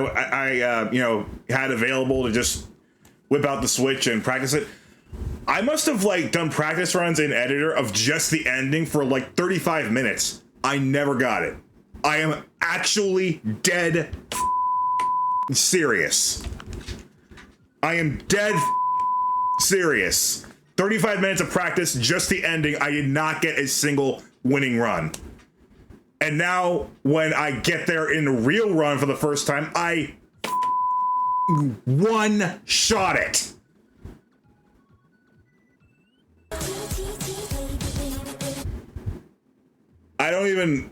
had available to just whip out the Switch and practice it, I must have like done practice runs in editor of just the ending for like 35 minutes. I never got it. I am actually dead serious. I am dead serious. 35 minutes of practice, just the ending, I did not get a single winning run. And now, when I get there in the real run for the first time, I one-shot it. I don't even...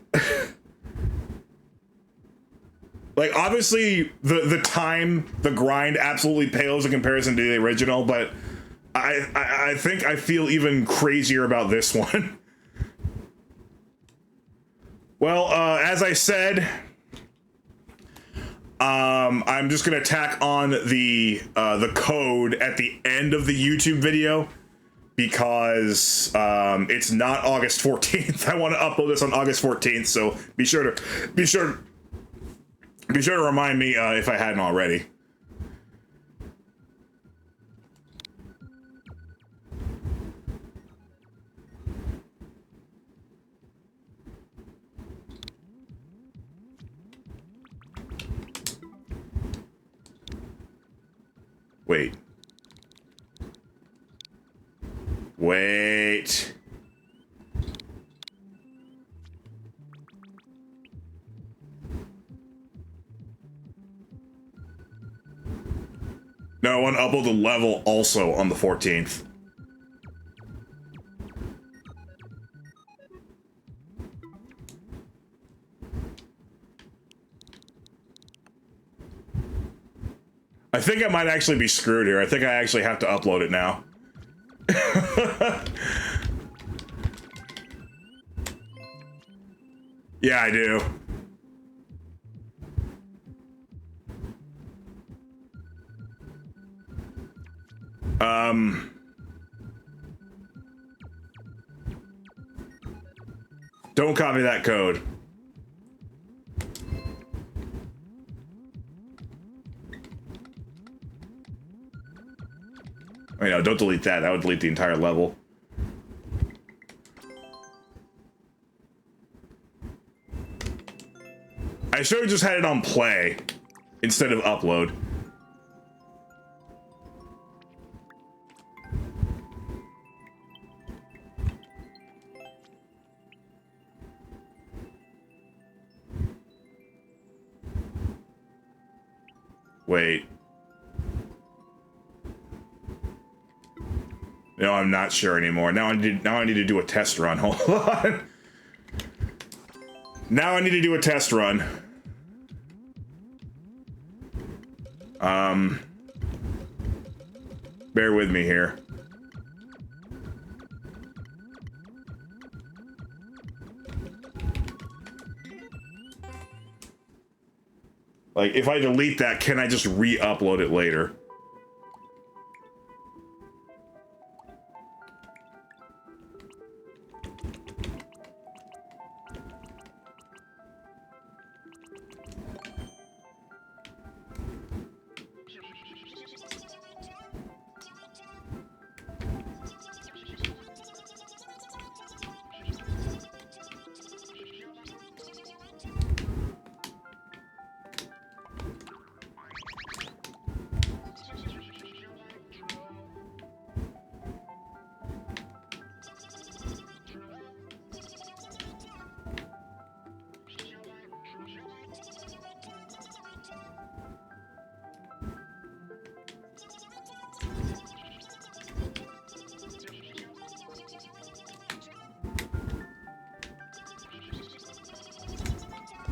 Like, obviously, the time, the grind absolutely pales in comparison to the original, but I think I feel even crazier about this one. Well, as I said, I'm just gonna tack on the code at the end of the YouTube video because it's not August 14th. I want to upload this on August 14th, so be sure to remind me if I hadn't already. Wait. No, I want to upload the level also on the 14th. I think I might actually be screwed here. I think I actually have to upload it now. Yeah, I do. Don't copy that code. Wait, no, don't delete that. That would delete the entire level. I should have just had it on play instead of upload. Wait. No, I'm not sure anymore. Now I need to do a test run. Hold on. Now I need to do a test run. Bear with me here. Like, if I delete that, can I just re-upload it later?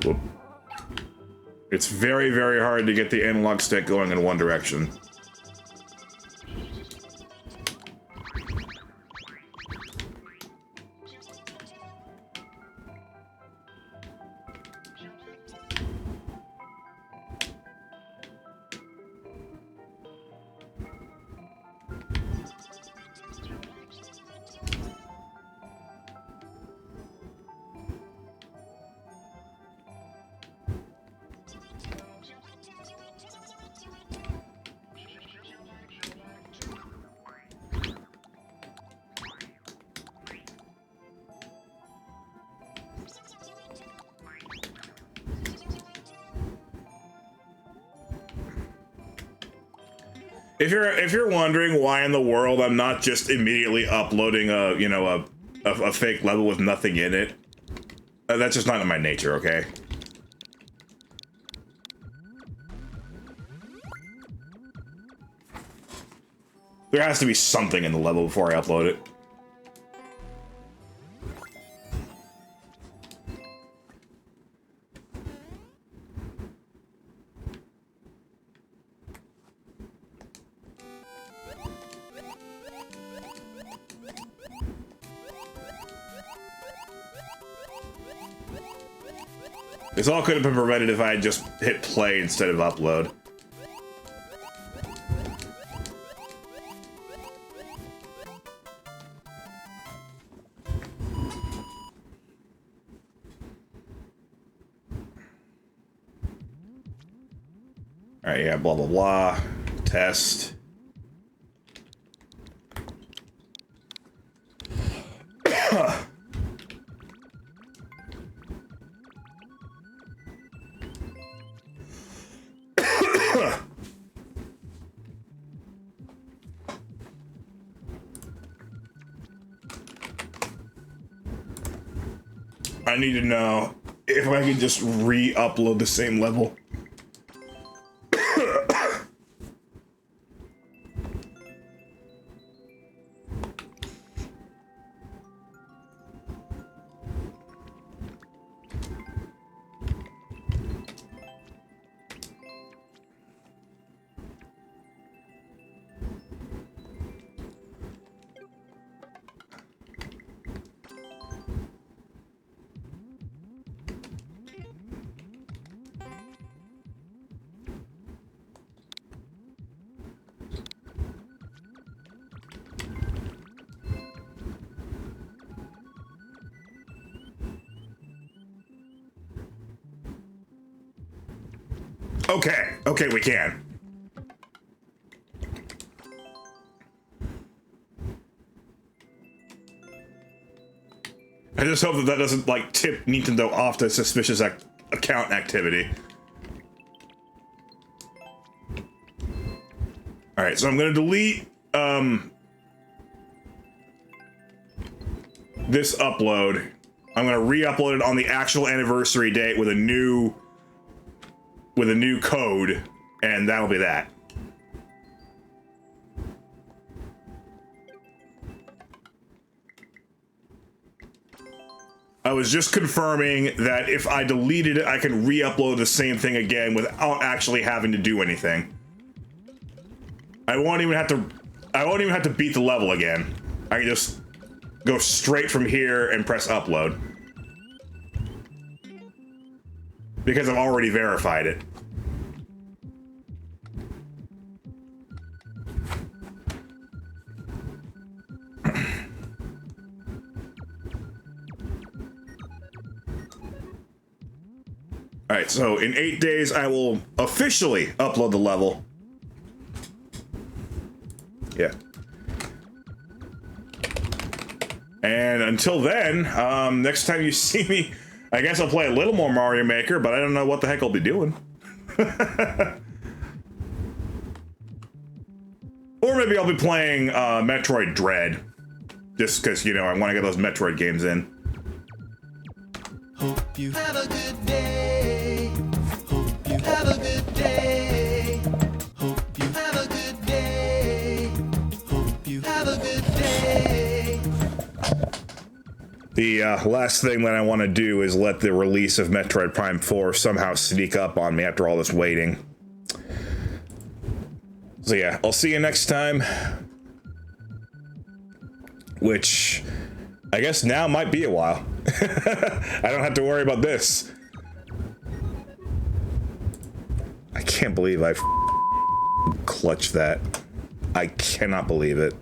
Whoop. It's very, very hard to get the analog stick going in one direction. If you're wondering why in the world I'm not just immediately uploading a fake level with nothing in it, that's just not in my nature, okay? There has to be something in the level before I upload it. This all could have been prevented if I had just hit play instead of upload. Alright, yeah, blah, blah, blah. Test. I need to know if I can just re-upload the same level. Okay, we can. I just hope that that doesn't, like, tip Nintendo off to suspicious account activity. Alright, so I'm gonna delete, this upload. I'm gonna re-upload it on the actual anniversary date with a new code, and that'll be that. I was just confirming that if I deleted it, I can re-upload the same thing again without actually having to do anything. I won't even have to beat the level again. I can just go straight from here and press upload. Because I've already verified it. Alright, so in 8 days I will officially upload the level. Yeah. And until then, next time you see me, I guess I'll play a little more Mario Maker, but I don't know what the heck I'll be doing. Or maybe I'll be playing Metroid Dread. Just because, you know, I want to get those Metroid games in. Hope you have a good day. Hope you have a good day. Hope you have a good day. Hope you have a good day. The last thing that I want to do is let the release of Metroid Prime 4 somehow sneak up on me after all this waiting. So yeah, I'll see you next time. Which, I guess now might be a while. I don't have to worry about this. I can't believe I clutched that. I cannot believe it.